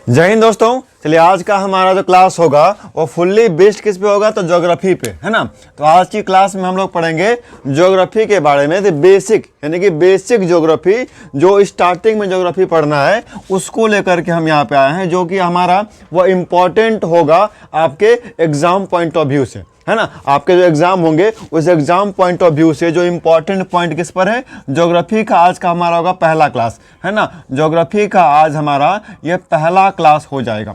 जय हिंद दोस्तों। चलिए आज का हमारा जो क्लास होगा वो फुल्ली बेस्ड किस पे होगा, तो ज्योग्राफी पे, है ना। तो आज की क्लास में हम लोग पढ़ेंगे ज्योग्राफी के बारे में। तो बेसिक यानी कि बेसिक ज्योग्राफी, जो स्टार्टिंग में ज्योग्राफी पढ़ना है उसको लेकर के हम यहाँ पे आए हैं, जो कि हमारा वो इम्पॉर्टेंट होगा आपके एग्जाम पॉइंट ऑफ व्यू से, है ना। आपके जो एग्जाम होंगे उस एग्जाम पॉइंट ऑफ व्यू से जो इंपॉर्टेंट पॉइंट किस पर है, ज्योग्राफी का आज का हमारा होगा पहला क्लास, है ना। ज्योग्राफी का आज हमारा ये पहला क्लास हो जाएगा।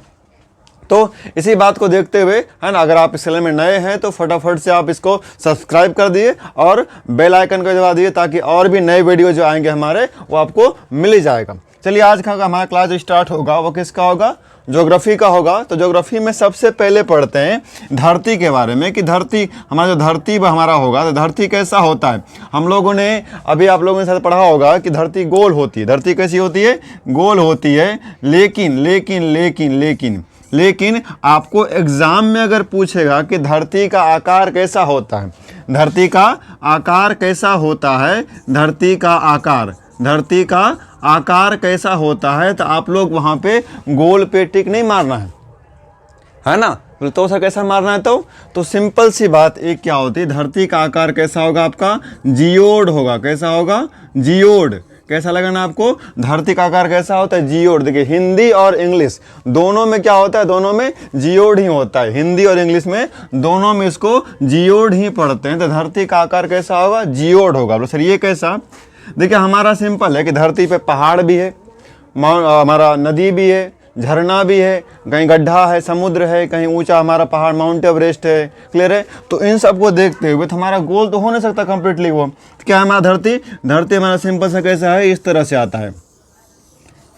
तो इसी बात को देखते हुए, है ना, अगर आप इस चैनल में नए हैं तो फटाफट से आप इसको सब्सक्राइब कर दिए और बेल आइकन को दबा दिए, ताकि और भी नए वीडियो जो आएंगे हमारे वो आपको मिल ही जाएगा। चलिए आज का हमारा क्लास जो स्टार्ट होगा वो किसका होगा, ज्योग्राफी का होगा। तो ज्योग्राफी में सबसे पहले पढ़ते हैं धरती के बारे में, कि धरती हमारा जो धरती हमारा होगा तो धरती कैसा होता है। हम लोगों ने अभी आप लोगों ने साथ पढ़ा होगा कि धरती गोल होती है। धरती कैसी होती है, गोल होती है। लेकिन लेकिन लेकिन लेकिन लेकिन आपको एग्जाम में अगर पूछेगा कि धरती का आकार कैसा होता है, धरती का आकार कैसा होता है, धरती का आकार कैसा होता है, तो आप लोग वहाँ पे गोल पे टिक नहीं मारना है ना। तो सर कैसा मारना है, तो सिंपल सी बात एक क्या होती है, धरती का आकार कैसा होगा आपका, जियोड होगा। कैसा होगा, जियोड। कैसा लगाना आपको, धरती का आकार कैसा होता है, जियोड। देखिए हिंदी और इंग्लिश दोनों में क्या होता है, दोनों में जियोड ही होता है। हिंदी और इंग्लिश में दोनों में इसको जियोड ही पढ़ते हैं। तो धरती का आकार कैसा होगा, जियोड होगा। तो सर ये कैसा, देखिए हमारा सिंपल है कि धरती पे पहाड़ भी है, हमारा नदी भी है, झरना भी है, कहीं गड्ढा है, समुद्र है, कहीं ऊंचा हमारा पहाड़ माउंट एवरेस्ट है। क्लियर है। तो इन सब को देखते हुए तो हमारा गोल तो हो नहीं सकता कंप्लीटली वो। तो क्या है हमारा धरती हमारा सिंपल सा कैसा है, इस तरह से आता है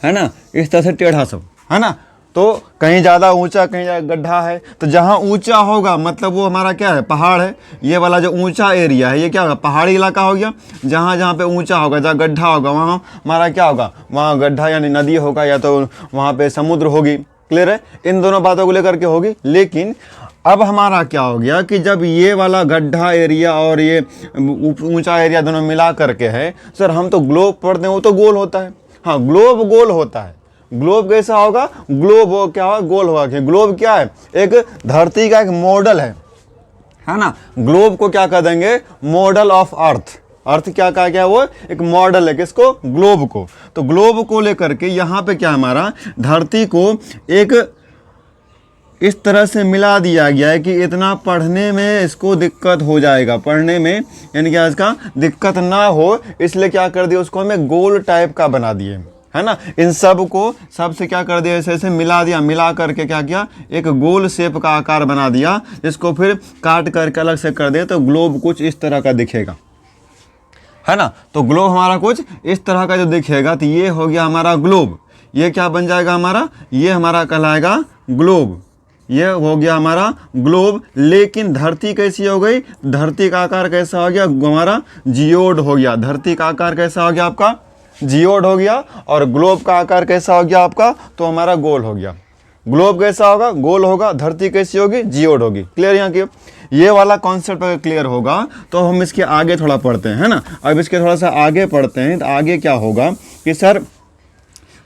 ना, इस तरह से टेढ़ा सब, है ना। तो कहीं ज़्यादा ऊंचा, कहीं ज़्यादा गड्ढा है। तो जहाँ ऊंचा होगा मतलब वो हमारा क्या है, पहाड़ है। ये वाला जो ऊंचा एरिया है ये क्या होगा, पहाड़ी इलाका हो गया। जहाँ जहाँ पे ऊंचा होगा, जहाँ गड्ढा होगा, वहाँ हमारा क्या होगा, वहाँ गड्ढा यानी नदी होगा, या तो वहाँ पे समुद्र होगी। क्लियर है। इन दोनों बातों को लेकर के होगी। लेकिन अब हमारा क्या हो गया कि जब ये वाला गड्ढा एरिया और ये ऊंचा एरिया दोनों मिला करके है, सर हम तो ग्लोब पढ़ते हैं, वो तो गोल होता है। हाँ, ग्लोब गोल होता है। ग्लोब कैसा होगा, ग्लोब वो क्या होगा, गोल होगा। कि ग्लोब क्या है, एक धरती का एक मॉडल है ना। ग्लोब को क्या कह देंगे, मॉडल ऑफ अर्थ। अर्थ क्या कहा गया, वो एक मॉडल है किसको, ग्लोब को। तो ग्लोब को लेकर के यहाँ पे क्या हमारा धरती को एक इस तरह से मिला दिया गया है कि इतना पढ़ने में इसको दिक्कत हो जाएगा, पढ़ने में यानी कि इसका दिक्कत ना हो, इसलिए क्या कर दिया, उसको हमें गोल टाइप का बना दिए, है ना। इन सब को सबसे क्या कर दिया, ऐसे ऐसे मिला दिया, मिला करके क्या किया, एक गोल शेप का आकार बना दिया, जिसको फिर काट करके अलग से कर दे तो ग्लोब कुछ इस तरह का दिखेगा, है ना। तो ग्लोब हमारा कुछ इस तरह का जो दिखेगा, तो ये हो गया हमारा ग्लोब। ये क्या बन जाएगा हमारा, ये हमारा कहलाएगा ग्लोब। ये हो गया हमारा ग्लोब। लेकिन धरती कैसी हो गई, धरती का आकार कैसा हो गया, हमारा जियोड हो गया। धरती का आकार कैसा हो गया आपका, जियोड हो गया। और ग्लोब का आकार कैसा हो गया आपका, तो हमारा गोल हो गया। ग्लोब कैसा होगा, गोल होगा। धरती कैसी होगी, जियोड होगी। क्लियर यहाँ की ये वाला कॉन्सेप्ट अगर क्लियर होगा तो हम इसके आगे थोड़ा पढ़ते हैं, है ना। अब इसके थोड़ा सा आगे पढ़ते हैं। तो आगे क्या होगा कि सर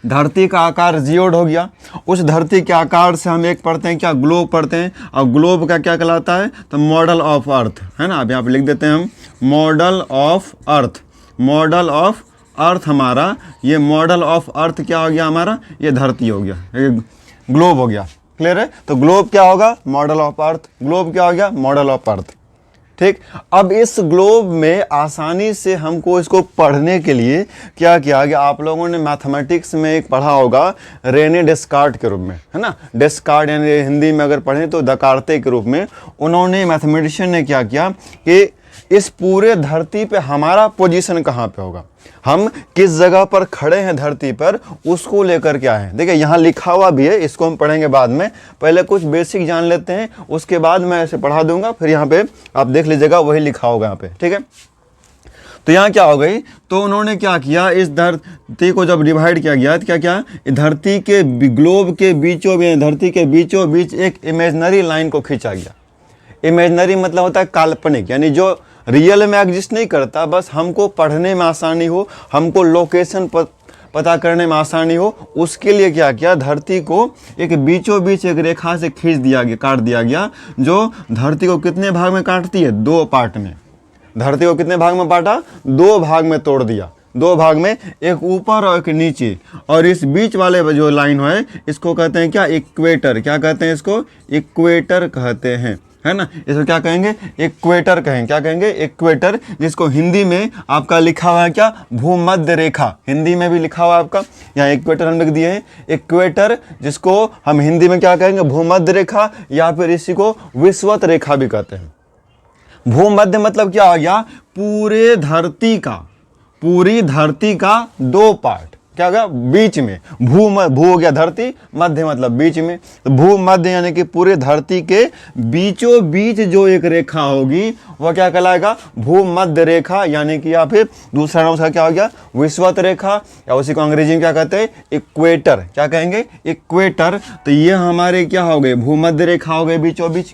धरती का आकार जियोड हो गया। उस धरती के आकार से हम एक पढ़ते हैं क्या, ग्लोब पढ़ते हैं। और ग्लोब का क्या कहलाता है, तो मॉडल ऑफ अर्थ, है ना। अब यहाँ पे लिख देते हैं हम model of earth. Model of earth हमारा, ये मॉडल ऑफ अर्थ क्या हो गया हमारा, ये धरती हो गया, ये ग्लोब हो गया। क्लियर है। तो ग्लोब क्या होगा, मॉडल ऑफ अर्थ। ग्लोब क्या हो गया, मॉडल ऑफ अर्थ। ठीक। अब इस ग्लोब में आसानी से हमको इसको पढ़ने के लिए क्या किया गया, आप लोगों ने मैथमेटिक्स में एक पढ़ा होगा रेने डेस्कार्ट के रूप में, है ना। डेस्कार्ट यानी हिंदी में अगर पढ़ें तो दकार्ते के रूप में, उन्होंने मैथमेटिशियन ने क्या किया कि इस पूरे धरती पे हमारा पोजीशन कहाँ पे होगा, हम किस जगह पर खड़े हैं धरती पर, उसको लेकर के आए हैं। देखिए यहाँ लिखा हुआ भी है, इसको हम पढ़ेंगे बाद में। पहले कुछ बेसिक जान लेते हैं, उसके बाद मैं ऐसे पढ़ा दूंगा, फिर यहाँ पे आप देख लीजिएगा वही लिखा होगा यहाँ पे। ठीक है। तो यहाँ क्या हो गई, तो उन्होंने क्या किया, इस धरती को जब डिवाइड किया गया तो क्या क्या, धरती के ग्लोब के बीचों में, धरती के बीचों बीच एक इमेजनरी लाइन को खींचा गया। इमेजनरी मतलब होता है काल्पनिक, यानी जो रियल में एग्जिस्ट नहीं करता, बस हमको पढ़ने में आसानी हो, हमको लोकेशन पता करने में आसानी हो, उसके लिए क्या किया, धरती को एक बीचों बीच एक रेखा से खींच दिया गया, काट दिया गया, जो धरती को कितने भाग में काटती है, 2 पार्ट में। धरती को कितने भाग में बांटा, 2 भाग में तोड़ दिया, 2 भाग में, एक ऊपर और एक नीचे। और इस बीच वाले जो लाइन है इसको कहते हैं क्या, इक्वेटर। क्या कहते हैं इसको, इक्वेटर कहते हैं, है ना। इसको क्या कहेंगे, इक्वेटर कहेंगे। क्या कहेंगे, इक्वेटर, जिसको हिंदी में आपका लिखा हुआ है क्या, भूमध्य रेखा। हिंदी में भी लिखा हुआ है आपका, यहाँ इक्वेटर हम लिख दिए हैं, इक्वेटर, जिसको हम हिंदी में क्या कहेंगे, भूमध्य रेखा, या फिर इसी को विषुवत रेखा भी कहते हैं। भूमध्य मतलब क्या हो गया, पूरी धरती का 2 पार्ट, क्या होगा, बीच में। भू हो गया धरती, मध्य मतलब बीच में, तो भूमध्य यानी कि पूरे धरती के बीचों बीच जो एक रेखा होगी वह क्या कहलाएगा, भूमध्य रेखा, यानी कि या फिर दूसरा नाम उसका क्या हो गया, विषुवत रेखा, या उसी को अंग्रेजी में क्या कहते हैं, इक्वेटर। क्या कहेंगे, इक्वेटर। तो ये हमारे क्या हो गए, भूमध्य रेखा हो गए बीचों बीच।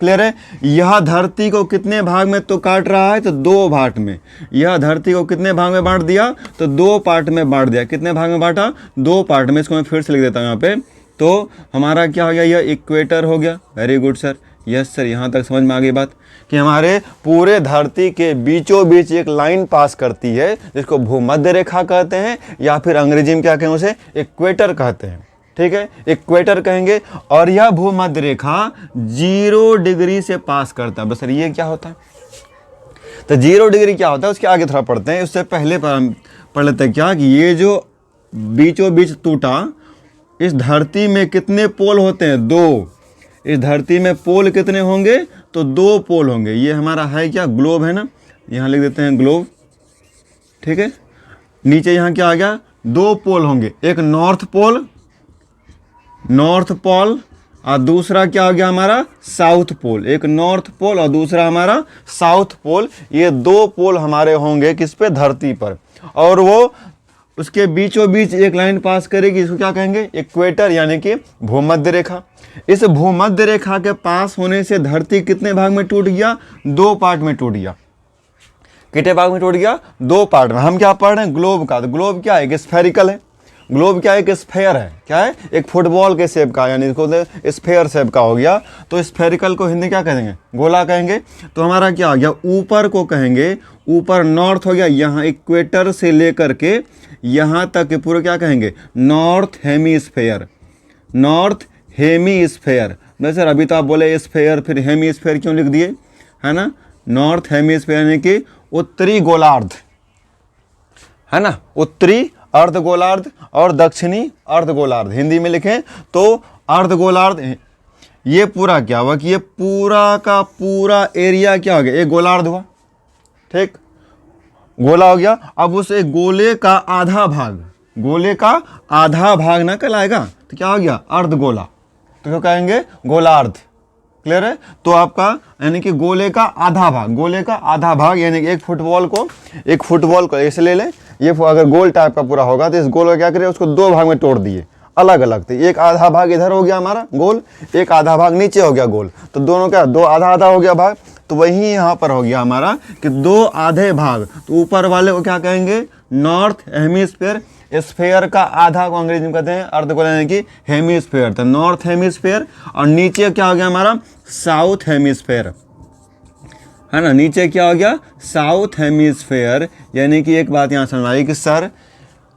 क्लियर है। यह धरती को कितने भाग में तो काट रहा है, तो 2 भाग में। यह धरती को कितने भाग में बांट दिया, तो 2 पार्ट में बांट दिया। कितने भाग में बांटा, 2 पार्ट में। इसको मैं फिर से लिख देता हूँ यहाँ पे। तो हमारा क्या हो गया, यह इक्वेटर हो गया। Very good sir, yes sir, यहाँ तक समझ में आ गई बात कि हमारे पूरे धरती के बीचों बीच एक लाइन पास करती है, जिसको भूमध्य रेखा कहते हैं, या फिर अंग्रेजी में क्या कहें, उसे इक्वेटर कहते हैं। ठीक है, इक्वेटर कहेंगे। और यह भूमध्य रेखा 0 डिग्री से पास करता है। बस सर ये क्या होता है, तो 0 डिग्री क्या होता है, उसके आगे थोड़ा पढ़ते हैं। उससे पहले पढ़ लेते हैं क्या, कि ये जो बीचों बीच टूटा, इस धरती में कितने पोल होते हैं, 2। इस धरती में पोल कितने होंगे, तो 2 पोल होंगे। ये हमारा है क्या, ग्लोब है ना, यहाँ लिख देते हैं ग्लोब। ठीक है, नीचे यहाँ क्या आ गया, 2 पोल होंगे, एक नॉर्थ पोल और दूसरा क्या हो गया हमारा, साउथ पोल। एक नॉर्थ पोल और दूसरा हमारा साउथ पोल। ये 2 पोल हमारे होंगे किस पे, धरती पर। और वो उसके बीचों बीच एक लाइन पास करेगी, इसको क्या कहेंगे, इक्वेटर, यानी कि भूमध्य रेखा। इस भूमध्य रेखा के पास होने से धरती कितने भाग में टूट गया, 2 पार्ट में टूट गया। कितने भाग में टूट गया, 2 पार्ट में। हम क्या पढ़ रहे हैं, ग्लोब का। तो ग्लोब क्या है, एक स्फेरिकल है। ग्लोब क्या है, एक स्फेयर है। क्या है, एक फुटबॉल के शेप का, यानी इसको स्फेयर शेप का हो गया। तो स्फेरिकल को हिंदी क्या कहेंगे, गोला कहेंगे। तो हमारा क्या हो गया, ऊपर को कहेंगे, ऊपर नॉर्थ हो गया, यहाँ इक्वेटर से लेकर के यहाँ तक पूरे क्या कहेंगे, नॉर्थ हेमीस्फेयर। North hemisphere. नहीं सर अभी तो आप बोले स्फेयर, फिर हेमीस्फेयर क्यों लिख दिए, है ना। नॉर्थ हेमीस्फेयर यानी कि उत्तरी गोलार्ध, है ना, उत्तरी अर्धगोलार्ध और दक्षिणी अर्धगोलार्ध। हिंदी में लिखें तो अर्धगोलार्ध। ये पूरा क्या हुआ कि ये पूरा का पूरा एरिया क्या हो गया, एक गोलार्ध हुआ। ठीक, गोला हो गया। अब उस एक गोले का आधा भाग ना कहलाएगा, तो क्या हो गया, अर्धगोला। तो क्या कहेंगे, गोलार्ध। क्लियर है। तो आपका यानी कि गोले का आधा भाग, यानी कि एक फुटबॉल को ऐसे ले लें। ये अगर गोल टाइप का पूरा होगा तो इस गोल का क्या करें, उसको 2 भाग में तोड़ दिए, अलग अलग थे। एक आधा भाग इधर हो गया हमारा गोल, एक आधा भाग नीचे हो गया गोल। तो दोनों क्या, 2 आधा हो गया भाग। तो वही यहाँ पर हो गया हमारा कि 2 आधे भाग। तो ऊपर वाले को क्या कहेंगे, नॉर्थ हेमीस्फेयर। स्फेयर का आधा को अंग्रेजी में कहते हैं अर्धगोला, यानी कि हेमीस्फेयर। तो नॉर्थ हेमीस्फेयर। और नीचे क्या हो गया हमारा, साउथ हेमीस्फेयर, है ना। नीचे क्या हो गया, साउथ हेमीस्फेयर। यानी कि एक बात यहाँ समझ आई कि सर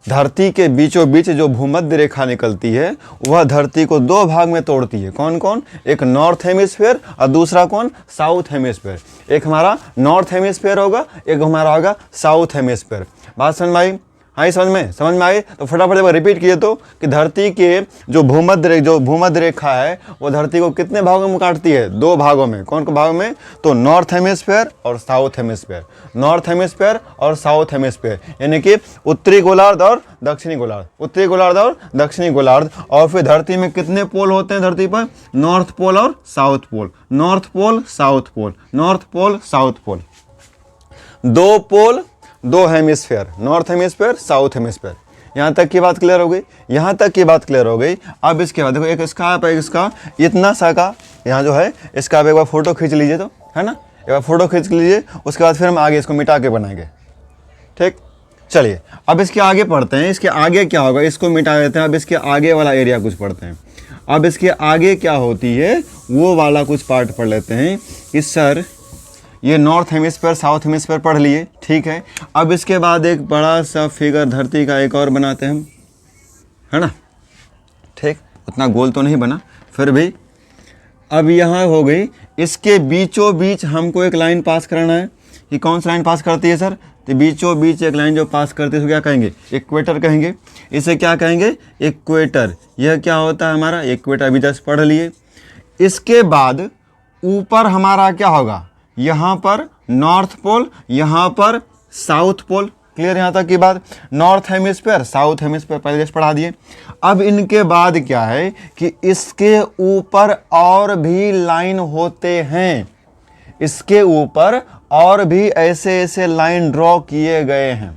धरती के बीचों बीच जो भूमध्य रेखा निकलती है वह धरती को 2 भाग में तोड़ती है। कौन कौन, एक नॉर्थ हेमीस्फेयर और दूसरा कौन, साउथ हेमीस्फेयर। एक हमारा नॉर्थ हेमीस्फेयर होगा, एक हमारा होगा साउथ हेमीस्फेयर। बात समझ में आई, हाँ समझ में आई। तो फटाफट एक बार रिपीट किए तो कि धरती के जो भूमध्य रेखा है वो धरती को कितने भागों में काटती है, 2 भागों में। कौन को भागों में, तो नॉर्थ हेमिस्फीयर और साउथ हेमिस्फीयर। नॉर्थ हेमिस्फीयर और साउथ हेमिस्फीयर यानी कि उत्तरी गोलार्ध और दक्षिणी गोलार्ध, उत्तरी गोलार्ध और दक्षिणी गोलार्ध। और फिर धरती में कितने पोल होते हैं धरती पर, नॉर्थ पोल और south pole, north pole south pole, north pole south pole. 2 pole 2 hemisphere, north hemisphere south hemisphere. यहाँ तक की बात क्लियर हो गई, यहाँ तक की बात क्लियर हो गई। अब इसके बाद देखो एक इसका आप इसका इतना सा का यहाँ जो है इसका आप एक बार फोटो खींच लीजिए तो, है ना, एक बार फोटो खींच लीजिए। उसके बाद फिर हम आगे इसको मिटा के बनाएंगे। ठीक, चलिए अब इसके आगे पढ़ते हैं, इसके आगे क्या होगा, इसको मिटा देते हैं। अब इसके आगे वाला एरिया कुछ पढ़ते हैं। अब इसके आगे क्या होती है वो वाला कुछ पार्ट पढ़ लेते हैं कि सर ये नॉर्थ हेमिस्फीयर साउथ हेमिस्फीयर पढ़ लिए, ठीक है। अब इसके बाद एक बड़ा सा फिगर धरती का एक और बनाते हैं हम, है ना, ठीक। उतना गोल तो नहीं बना फिर भी। अब यहाँ हो गई, इसके बीचों बीच हमको एक लाइन पास कराना है। कि कौन सी लाइन पास करती है सर, तो बीचों बीच एक लाइन जो पास करती है उसको क्या कहेंगे, इक्वेटर कहेंगे। इसे क्या कहेंगे, इक्वेटर। यह क्या होता है हमारा इक्वेटर, अभी जस्ट पढ़ लिए। इसके बाद ऊपर हमारा क्या होगा, यहाँ पर नॉर्थ पोल, यहाँ पर साउथ पोल। क्लियर यहाँ तक की बात। नॉर्थ हेमिस्फीयर साउथ हेमिस्फीयर पहले जैसे पढ़ा दिए। अब इनके बाद क्या है कि इसके ऊपर और भी लाइन होते हैं, इसके ऊपर और भी ऐसे ऐसे लाइन ड्रॉ किए गए हैं,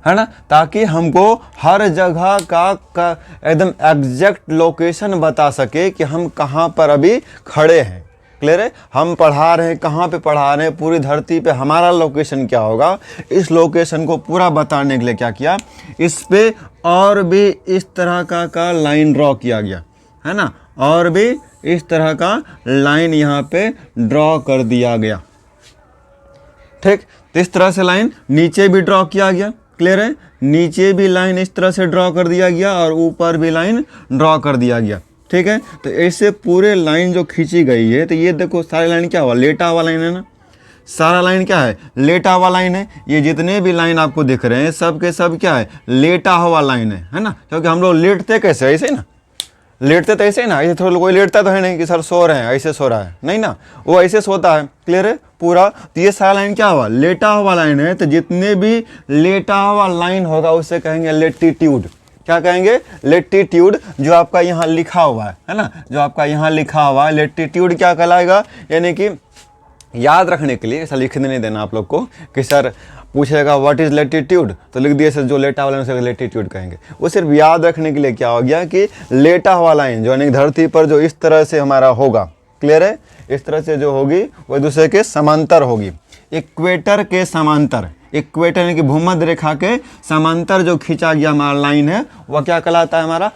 है ना, ताकि हमको हर जगह का एकदम एग्जैक्ट लोकेशन बता सके कि हम कहाँ पर अभी खड़े हैं। क्लियर है, हम पढ़ा रहे हैं, कहाँ पे पढ़ा रहे हैं, पूरी धरती पे हमारा लोकेशन क्या होगा, इस लोकेशन को पूरा बताने के लिए क्या किया, इस पे और भी इस तरह का लाइन ड्रॉ किया गया, है ना, और भी इस तरह का लाइन यहाँ पे ड्रॉ कर दिया गया, ठीक। तो इस तरह से लाइन नीचे भी ड्रॉ किया गया। क्लियर है, नीचे भी लाइन इस तरह से ड्रॉ कर दिया गया और ऊपर भी लाइन ड्रॉ कर दिया गया, ठीक है। तो ऐसे पूरे लाइन जो खींची गई है, तो ये देखो सारी लाइन क्या हुआ, लेटा हुआ लाइन है ना, सारा लाइन क्या है, लेटा हुआ लाइन है। ये जितने भी लाइन आपको दिख रहे हैं सब के सब क्या है, लेटा हुआ लाइन है ना। क्योंकि हम लोग लेटते कैसे, ऐसे ना, लेटते तो ऐसे ही ना, ऐसे थोड़ा कोई लेटता तो है नहीं कि सर सो रहे हैं ऐसे सो रहा है, नहीं ना, वो ऐसे सोता है। क्लियर है पूरा। तो ये सारा लाइन क्या हुआ, लेटा हुआ लाइन है। तो जितने भी लेटा हुआ लाइन होगा उसे कहेंगे लेटीट्यूड। क्या कहेंगे, लेटीट्यूड। जो आपका यहाँ लिखा हुआ है ना, जो आपका यहाँ लिखा हुआ है लेटीट्यूड क्या कहलाएगा, यानी कि याद रखने के लिए ऐसा लिखने नहीं देना आप लोग को कि सर पूछेगा व्हाट इज़ लेटीट्यूड, तो लिख दिए सर जो लेटा हुआ लाइन उसे लेटीट्यूड कहेंगे। वो सिर्फ याद रखने के लिए क्या हो गया कि लेटा हुआ लाइन जो यानी धरती पर जो इस तरह से हमारा होगा, क्लियर है, इस तरह से जो होगी वो एक दूसरे के समांतर होगी, इक्वेटर के समांतर। इक्वेटर यानी कि भूमध्य रेखा के समांतर जो खींचा गया हमारा लाइन है वह क्या कहलाता है हमारा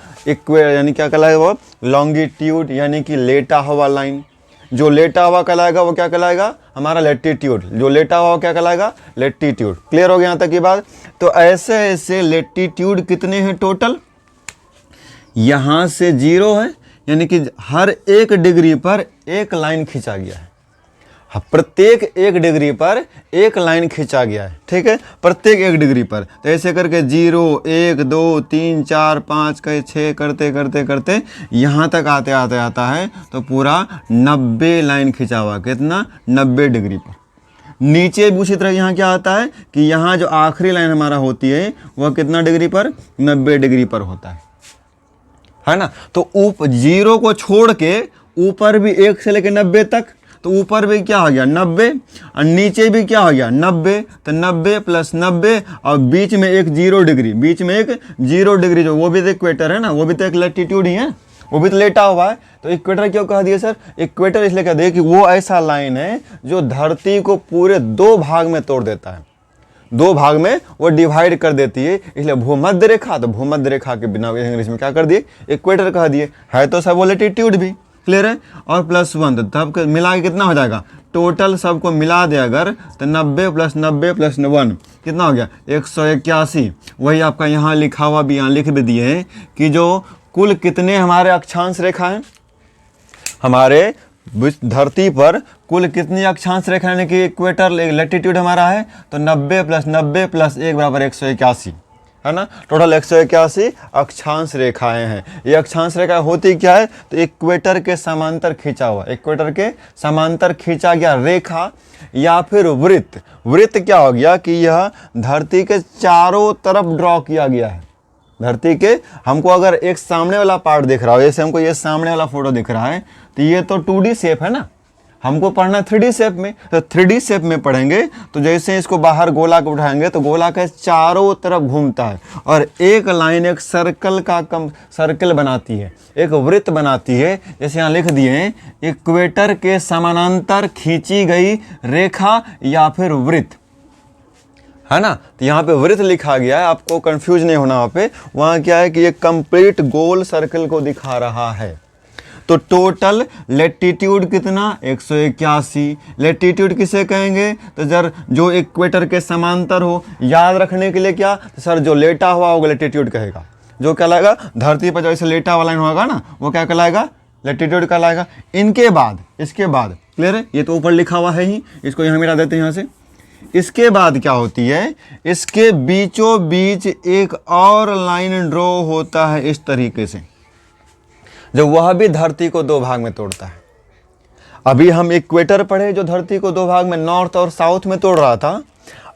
यानी क्या कहलाएगा वो लॉन्गिट्यूड, यानी कि लेटा हुआ लाइन। जो लेटा हुआ कहलाएगा वो क्या कहलाएगा हमारा लेटीट्यूड। जो लेटा हुआ क्या कहलाएगा लेटीट्यूड। क्लियर हो गया यहाँ तक की बात। तो ऐसे ऐसे लेटीट्यूड कितने हैं टोटल, यहाँ से 0 है, यानी कि हर 1 डिग्री पर एक लाइन खींचा गया है। प्रत्येक 1 डिग्री पर एक लाइन खींचा गया है, ठीक है, प्रत्येक 1 डिग्री पर। तो ऐसे करके 0 1 2 3 4 5 6 करते करते करते यहाँ तक आते आते आता है तो पूरा 90 लाइन खींचा हुआ। कितना, 90 डिग्री पर। नीचे भी उसी तरह यहाँ क्या आता है कि यहाँ जो आखिरी लाइन हमारा होती है वह कितना डिग्री पर, 90 डिग्री पर होता है ना। तो 0 को छोड़ के ऊपर भी 1 से लेकर 90 तक, तो ऊपर भी क्या हो गया 90 और नीचे भी क्या हो गया 90। तो 90 + 90 और बीच में एक 0 डिग्री, बीच में एक 0 डिग्री जो वो भी तो इक्वेटर है ना, वो भी तो एक लैटिट्यूड ही है, वो भी तो लेटा हुआ है। तो इक्वेटर क्यों कह दिया सर, इक्वेटर इसलिए कह दिया कि वो ऐसा लाइन है जो धरती को पूरे 2 भाग में तोड़ देता है, 2 भाग में वो डिवाइड कर देती है। इसलिए भूमध्य रेखा, तो भूमध्य रेखा के बिना इंग्लिश में क्या कर दिए, इक्वेटर कह दिए। है तो सब वो लैटिट्यूड भी। क्लियर है। और +1 तो तब मिला के कितना हो जाएगा, टोटल सबको मिला दे अगर तो 90 + 90 + 1 कितना हो गया 181। वही आपका यहाँ लिखा हुआ भी, यहाँ लिख भी दिए हैं कि जो कुल कितने हमारे अक्षांश रेखा हैं, हमारे धरती पर कुल कितनी अक्षांश रेखा यानी कि इक्वेटर लैटिट्यूड हमारा है, तो 90 + 90 + 1 = 181, है ना। टोटल 181 अक्षांश रेखाएं हैं। ये अक्षांश रेखा होती क्या है, तो इक्वेटर के समांतर खींचा हुआ, इक्वेटर के समांतर खींचा गया रेखा या फिर वृत्त। वृत्त क्या हो गया कि यह धरती के चारों तरफ ड्रॉ किया गया है। धरती के हमको अगर एक सामने वाला पार्ट दिख रहा हो, जैसे हमको ये सामने वाला फोटो दिख रहा है, तो ये तो 2D शेप है ना, हमको पढ़ना 3D शेप में। तो 3D शेप में पढ़ेंगे तो जैसे इसको बाहर गोला को उठाएंगे तो गोला के चारों तरफ घूमता है और एक लाइन एक सर्कल बनाती है, एक वृत्त बनाती है। जैसे यहाँ लिख दिए हैं इक्वेटर के समानांतर खींची गई रेखा या फिर वृत्त, है ना। तो यहाँ पे वृत्त लिखा गया है, आपको कंफ्यूज नहीं होना वहाँ पे। वहाँ क्या है कि ये कंप्लीट गोल सर्कल को दिखा रहा है। तो टोटल लेटीट्यूड कितना 181। लेटीट्यूड किसे कहेंगे, तो जर जो इक्वेटर के समांतर हो, याद रखने के लिए क्या, तो सर जो लेटा हुआ होगा लेटीट्यूड कहेगा, जो कहलाएगा धरती पर जैसे लेटा हुआ लाइन होगा ना, वो क्या कहलाएगा, लेटीट्यूड कहलाएगा। इनके बाद, इसके बाद क्लियर है, ये तो ऊपर लिखा हुआ है ही, इसको यहाँ मिटा देते हैं यहाँ से। इसके बाद क्या होती है, इसके बीचों बीच एक और लाइन ड्रॉ होता है इस तरीके से, जो वह भी धरती को दो भाग में तोड़ता है। अभी हम इक्वेटर पढ़े जो धरती को दो भाग में नॉर्थ और साउथ में तोड़ रहा था।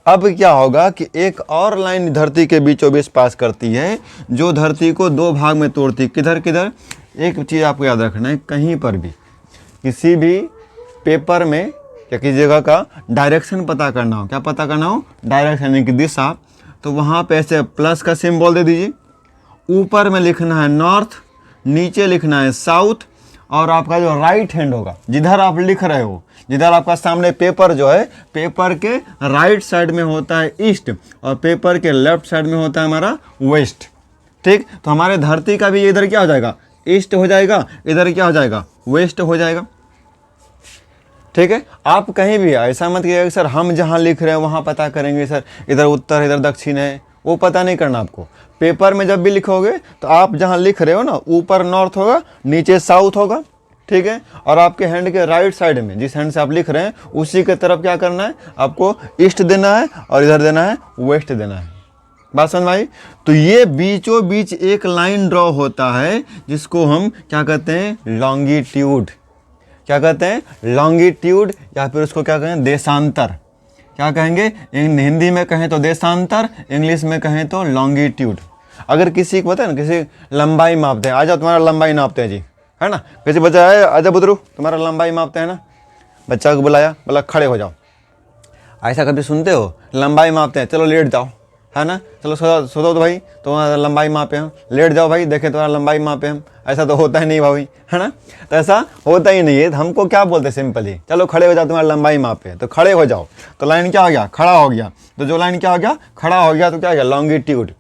अब क्या होगा कि एक और लाइन धरती के बीचों बीच पास करती है जो धरती को दो भाग में तोड़ती है। किधर किधर, एक चीज़ आपको याद रखना है, कहीं पर भी किसी भी पेपर में या किसी जगह का डायरेक्शन पता करना हो, क्या पता करना हो, डायरेक्शन यानी कि दिशा, तो वहाँ पे ऐसे प्लस का सिंबल दे दीजिए। ऊपर में लिखना है नॉर्थ, नीचे लिखना है साउथ, और आपका जो राइट हैंड होगा, जिधर आप लिख रहे हो, जिधर आपका सामने पेपर जो है, पेपर के राइट साइड में होता है ईस्ट और पेपर के लेफ्ट साइड में होता है हमारा वेस्ट। ठीक, तो हमारे धरती का भी इधर क्या हो जाएगा, ईस्ट हो जाएगा, इधर क्या हो जाएगा, वेस्ट हो जाएगा। ठीक है, आप कहीं भी ऐसा मत कीजिएगा सर हम जहाँ लिख रहे हैं वहाँ पता करेंगे, सर इधर उत्तर इधर दक्षिण है, वो पता नहीं करना आपको। पेपर में जब भी लिखोगे तो आप जहाँ लिख रहे हो ना, ऊपर नॉर्थ होगा, नीचे साउथ होगा, ठीक है, और आपके हैंड के राइट साइड में जिस हैंड से आप लिख रहे हैं उसी के तरफ क्या करना है, आपको ईस्ट देना है और इधर देना है वेस्ट देना है। बात समझ में आई। तो ये बीचों बीच एक लाइन ड्रॉ होता है जिसको हम क्या कहते हैं, लॉन्गिट्यूड। क्या कहते हैं, लॉन्गिट्यूड, या फिर उसको क्या कहें, देशांतर। क्या कहेंगे, हिंदी में कहें तो देशांतर, इंग्लिश में कहें तो लॉन्गिट्यूड। अगर किसी को पता है ना, किसी लंबाई मापते हैं, आ जाओ तुम्हारा लंबाई नापते हैं जी, है ना, किसी बच्चा है आजा बुदरू तुम्हारा लंबाई मापते हैं ना, बच्चा को बुलाया, बोला खड़े हो जाओ। ऐसा कभी सुनते हो, लंबाई मापते हैं, चलो लेट जाओ, है ना, चलो सो दो तो भाई तुम्हारा लंबाई मापे हम, लेट जाओ भाई देखे तुम्हारा लंबाई मापे हम। ऐसा तो होता ही नहीं भाई, है ना, तो ऐसा होता ही नहीं है। हमको क्या बोलते हैं, सिंपली चलो खड़े हो जाओ तुम्हारा लंबाई मापे, तो खड़े हो जाओ, तो लाइन क्या हो गया, खड़ा हो गया। तो जो लाइन क्या हो गया, खड़ा हो गया, तो क्या हो गया, लॉन्गिट्यूड।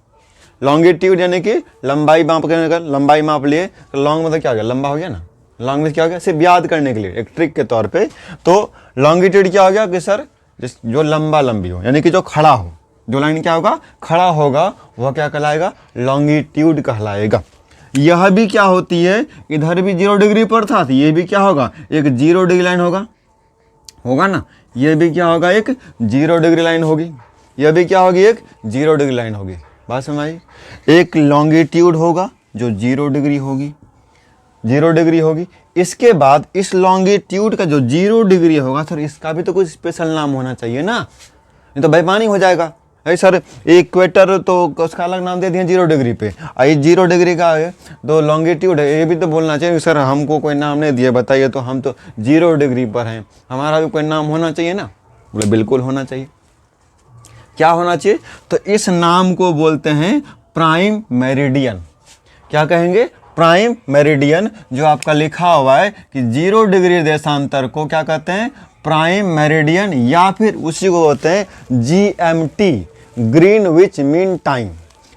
लॉन्गिट्यूड यानी कि लंबाई माप कर, लंबाई माप लिए तो लॉन्ग मतलब क्या हो गया, लंबा हो गया ना। लॉन्ग में क्या हो गया, सिर्फ याद करने के लिए एक ट्रिक के तौर पे। तो लॉन्गिट्यूड क्या हो गया कि सर जो लंबा लंबी हो, यानी कि जो खड़ा हो, जो लाइन क्या होगा, खड़ा होगा, वह क्या कहलाएगा, लॉन्गिट्यूड कहलाएगा। यह भी क्या होती है, इधर भी 0 डिग्री पर था, तो ये भी क्या होगा, एक 0 डिग्री लाइन होगा ना। ये भी क्या होगा, एक 0 डिग्री लाइन होगी। यह भी क्या होगी, एक 0 डिग्री लाइन होगी। बात समझ आई। एक लॉन्गिट्यूड होगा जो 0 डिग्री होगी, 0 डिग्री होगी। इसके बाद इस लॉन्गिट्यूड का जो 0 डिग्री होगा, सर इसका भी तो कुछ स्पेशल नाम होना चाहिए ना, नहीं तो बेईमानी हो जाएगा। अरे सर इक्वेटर तो उसका अलग नाम दे दिए 0 डिग्री पे, ये 0 डिग्री का है तो लॉन्गिट्यूड है, ये भी तो बोलना चाहिए सर हमको कोई नाम नहीं दिया, बताइए तो हम तो 0 डिग्री पर हैं, हमारा भी कोई नाम होना चाहिए ना। बोले बिल्कुल होना चाहिए। क्या होना चाहिए, तो इस नाम को बोलते हैं प्राइम मेरिडियन। क्या कहेंगे, प्राइम मेरिडियन। जो आपका लिखा हुआ है कि 0 डिग्री देशांतर को क्या कहते हैं, प्राइम मेरिडियन, या फिर उसी को बोलते हैं GMT, Greenwich mean time.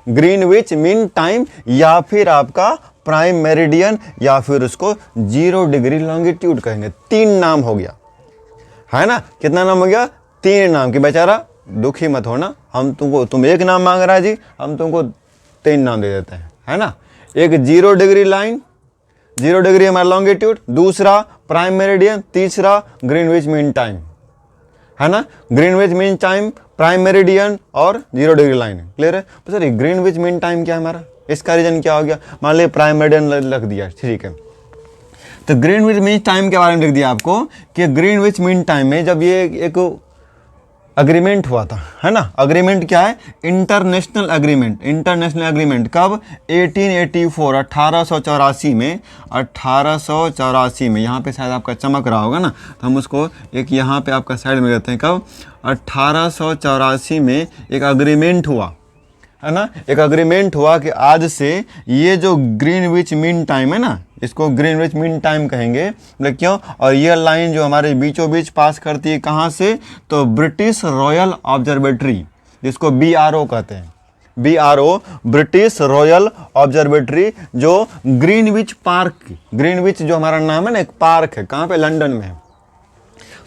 Greenwich mean time या फिर आपका प्राइम मेरिडियन या फिर उसको 0 डिग्री लॉन्गिट्यूड कहेंगे। 3 नाम हो गया, है ना। कितना नाम हो गया, 3 नाम। की बेचारा दुखी मत होना, हम तुमको, तुम एक नाम मांग रहा है जी, हम तुमको 3 नाम दे देते हैं, है ना। एक 0 डिग्री लाइन, 0 डिग्री हमारा लॉन्गिट्यूड, दूसरा प्राइम मेरिडियन, तीसरा ग्रीनविच मीन टाइम, है ना। Greenwich mean time, prime meridian और 0 डिग्री लाइन। क्लियर है। तो सर ग्रीनविच मीन टाइम क्या है हमारा, इसका रीजन क्या हो गया, मान लीजिए प्राइम मेरिडियन लग दिया, ठीक है। तो ग्रीनविच मीन टाइम के बारे में लिख दिया आपको कि ग्रीनविच मीन टाइम में जब ये एक अग्रीमेंट हुआ था, है ना। अग्रीमेंट क्या है, इंटरनेशनल अग्रीमेंट। इंटरनेशनल अग्रीमेंट कब, 1884, 1884 में। 1884 में, यहाँ पे शायद आपका चमक रहा होगा ना, तो हम उसको एक यहाँ पे आपका साइड में रहते हैं। कब, 1884 में एक अग्रीमेंट हुआ, है ना। एक अग्रीमेंट हुआ कि आज से ये जो ग्रीनविच मीन टाइम है ना, इसको ग्रीनविच मीन टाइम कहेंगे। मतलब क्यों, और ये लाइन जो हमारे बीचों बीच पास करती है कहाँ से, तो ब्रिटिश रॉयल ऑब्जर्वेटरी, जिसको BRO कहते हैं। BRO ब्रिटिश रॉयल ऑब्जर्वेटरी, जो ग्रीनविच पार्क, ग्रीनविच जो हमारा नाम है ना, एक पार्क है, कहाँ पे, लंदन में है।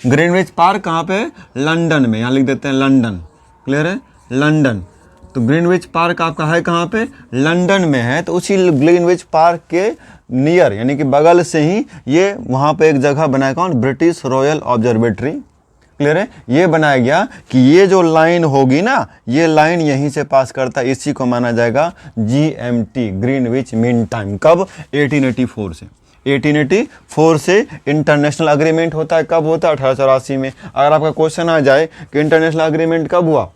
ग्रीनविच पार्क कहाँ पे, लंदन में, यहाँ लिख देते हैं लंदन, क्लियर है, लंदन। तो ग्रीनविच पार्क आपका है कहाँ पे, लंदन में है। तो उसी ग्रीनविच पार्क के नियर यानी कि बगल से ही ये वहाँ पे एक जगह बनाया, कौन, ब्रिटिश रॉयल ऑब्जर्वेटरी, क्लियर है। ये बनाया गया कि ये जो लाइन होगी ना, ये लाइन यहीं से पास करता है, इसी को माना जाएगा GMT, ग्रीनविच मीन टाइम। कब, 1884 से, 1884 से इंटरनेशनल अग्रीमेंट होता है। कब होता है, 1884 में। अगर आपका क्वेश्चन आ जाए कि इंटरनेशनल अग्रीमेंट कब हुआ,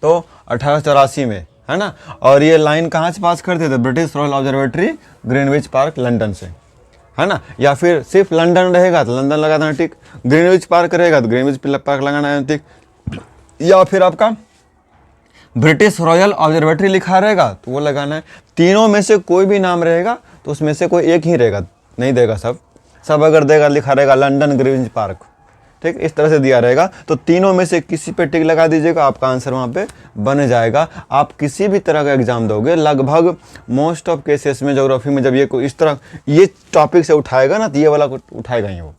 तो 1884 में, है ना। और ये लाइन कहाँ से पास करते थे, British royal observatory, Greenwich park, London से, है ना। या फिर सिर्फ लंदन रहेगा तो लंदन लगा देना, ठीक। ग्रीनविच पार्क रहेगा तो ग्रीनविच पार्क लगाना है, ठीक। या फिर आपका ब्रिटिश रॉयल ऑब्जर्वेटरी लिखा रहेगा तो वो लगाना है। तीनों में से कोई भी नाम रहेगा तो उसमें से कोई एक ही रहेगा, नहीं देगा सब अगर देगा लिखा रहेगा लंदन ग्रीनविच पार्क, ठीक, इस तरह से दिया रहेगा। तो तीनों में से किसी पे टिक लगा दीजिएगा, आपका आंसर वहाँ पे बन जाएगा। आप किसी भी तरह का एग्जाम दोगे, लगभग मोस्ट ऑफ केसेस में ज्योग्राफी में जब ये इस तरह ये टॉपिक से उठाएगा ना, तो ये वाला उठाएगा ही वो।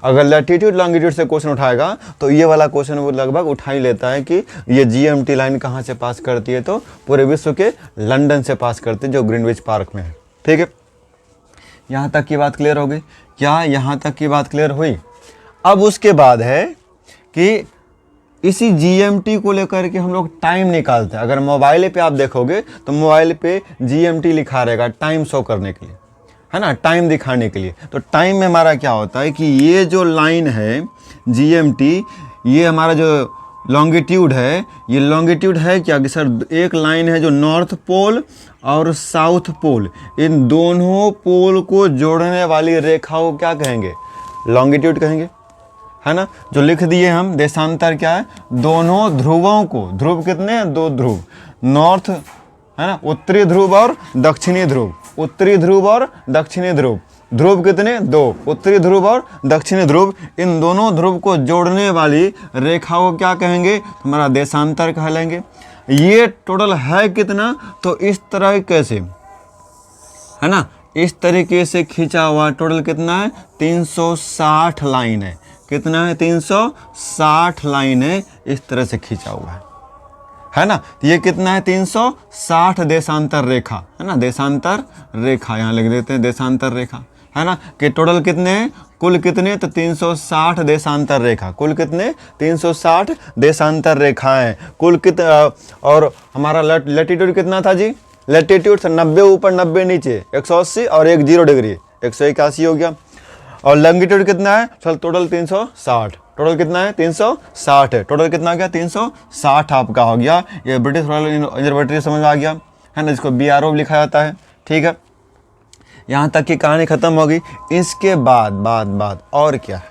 अगर लैटिट्यूड लॉन्गिट्यूड से क्वेश्चन उठाएगा तो ये वाला क्वेश्चन वो लगभग उठा ही लेता है कि ये GMT लाइन कहाँ से पास करती है, तो पूरे विश्व के लंदन से पास करती है, जो ग्रीनविच पार्क में है, ठीक है। यहाँ तक की बात क्लियर हो गई क्या, यहाँ तक की बात क्लियर हुई। अब उसके बाद है कि इसी GMT को लेकर के हम लोग टाइम निकालते हैं। अगर मोबाइल पे आप देखोगे तो मोबाइल पे GMT लिखा रहेगा टाइम शो करने के लिए, है ना, टाइम दिखाने के लिए। तो टाइम में हमारा क्या होता है कि ये जो लाइन है GMT, ये हमारा जो लॉन्गिट्यूड है, ये लॉन्गिट्यूड है क्या कि सर, एक लाइन है जो नॉर्थ पोल और साउथ पोल, इन दोनों पोल को जोड़ने वाली रेखा को क्या कहेंगे, लॉन्गिट्यूड कहेंगे, है ना। जो लिख दिए हम, देशांतर क्या है, दोनों ध्रुवों को, ध्रुव कितने हैं, 2 ध्रुव, नॉर्थ, है ना, उत्तरी ध्रुव और दक्षिणी ध्रुव, उत्तरी ध्रुव और दक्षिणी ध्रुव, ध्रुव कितने, 2, उत्तरी ध्रुव और दक्षिणी ध्रुव, इन दोनों ध्रुव को जोड़ने वाली रेखा को क्या कहेंगे, हमारा देशांतर कह लेंगे। ये टोटल है कितना, तो इस तरह कैसे, है ना, इस तरीके से खींचा हुआ टोटल कितना है, 360 लाइन है। कितना है, 360 लाइन है, इस तरह से खींचा हुआ है ना। तो ये कितना है, 360 देशांतर रेखा, है ना, देशांतर रेखा, यहाँ लिख देते हैं देशांतर रेखा, है ना। कि टोटल कितने हैं, कुल कितने, तो 360 देशांतर रेखा, कुल कितने, 360 देशांतर रेखाएं कुल और हमारा लैटिट्यूड कितना था जी, लैटिट्यूड से 90 ऊपर 90 नीचे 180 और 1 0 डिग्री 181 हो गया। और लॉन्गिट्यूड कितना है, चल टोटल 360, टोटल कितना है, 360 है, टोटल कितना गया, 360 आपका हो गया। ये ब्रिटिश रॉयल ऑब्जर्वेटरी समझ में आ गया, है ना, जिसको BRO लिखा जाता है, ठीक है। यहाँ तक की कहानी खत्म होगी। इसके बाद और क्या है,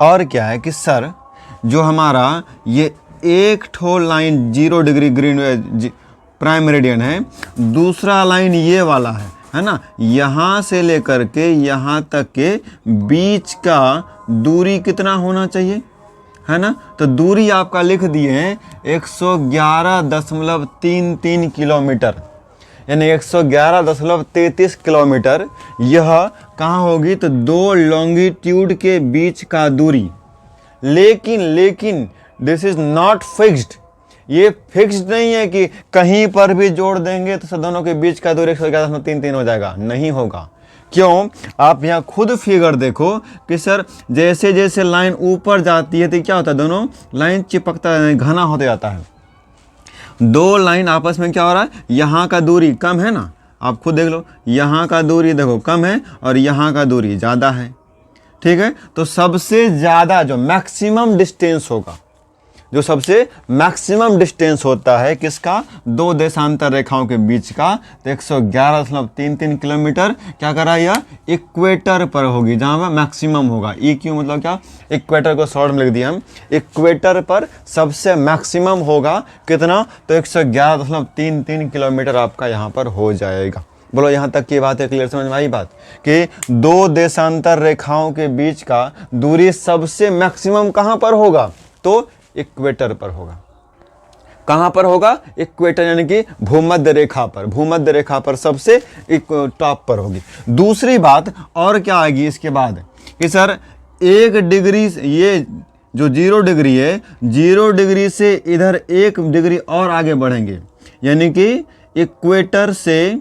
और क्या है कि सर जो हमारा ये एक ठो line 0 degree green prime meridian है, दूसरा लाइन ये वाला है ना, यहाँ से लेकर के यहाँ तक के बीच का दूरी कितना होना चाहिए, है ना। तो दूरी आपका लिख दिए हैं 111.33 किलोमीटर, यानी 111.33 किलोमीटर। यह कहाँ होगी, तो 2 लॉन्गिट्यूड के बीच का दूरी। लेकिन दिस इज नॉट फिक्स्ड, ये फिक्स्ड नहीं है कि कहीं पर भी जोड़ देंगे तो दोनों के बीच का दूरी 111.33 हो जाएगा, नहीं होगा। क्यों, आप यहाँ खुद फिगर देखो कि सर जैसे जैसे लाइन ऊपर जाती है तो क्या होता है, दोनों लाइन चिपकता है, घना होते जाता है। 2 लाइन आपस में क्या हो रहा है, यहाँ का दूरी कम है ना, आप खुद देख लो, यहाँ का दूरी देखो कम है और यहाँ का दूरी ज़्यादा है, ठीक है। तो सबसे ज़्यादा जो मैक्सिमम डिस्टेंस होगा, जो सबसे मैक्सिमम डिस्टेंस होता है किसका, 2 देशांतर रेखाओं के बीच का, तो 111.33 किलोमीटर क्या करा, यह इक्वेटर पर होगी, जहाँ पर मैक्सिमम होगा। क्यों मतलब क्या, इक्वेटर को शॉर्ट में लिख दिया हम, इक्वेटर पर सबसे मैक्सिमम होगा कितना, तो 111.33 किलोमीटर आपका यहाँ पर हो जाएगा। बोलो यहाँ तक की बात है क्लियर, समझ में आई बात, कि 2 देशांतर रेखाओं के बीच का दूरी सबसे मैक्सिमम कहाँ पर होगा, तो इक्वेटर पर होगा। कहाँ पर होगा? इक्वेटर यानी कि भूमध्य रेखा पर, भूमध्य रेखा पर सबसे टॉप पर होगी। दूसरी बात और क्या आएगी इसके बाद कि सर 1 डिग्री, ये जो 0 डिग्री है, 0 डिग्री से इधर 1 डिग्री और आगे बढ़ेंगे, यानी कि इक्वेटर से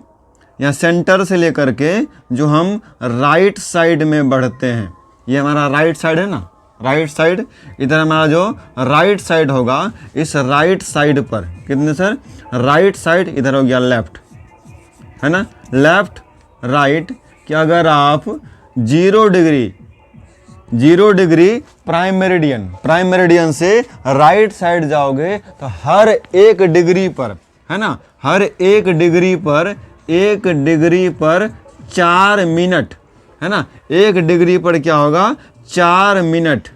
या सेंटर से लेकर के जो हम राइट साइड में बढ़ते हैं, ये हमारा राइट साइड है ना, राइट साइड, इधर हमारा जो राइट साइड होगा, इस राइट साइड पर कितने सर? राइट साइड, इधर हो गया लेफ्ट, है ना, लेफ्ट राइट, कि अगर आप 0 डिग्री प्राइम मेरिडियन से राइट साइड जाओगे तो हर 1 डिग्री पर, है ना, हर 1 डिग्री पर 4 मिनट, है ना, 1 डिग्री पर क्या होगा? 4 मिनट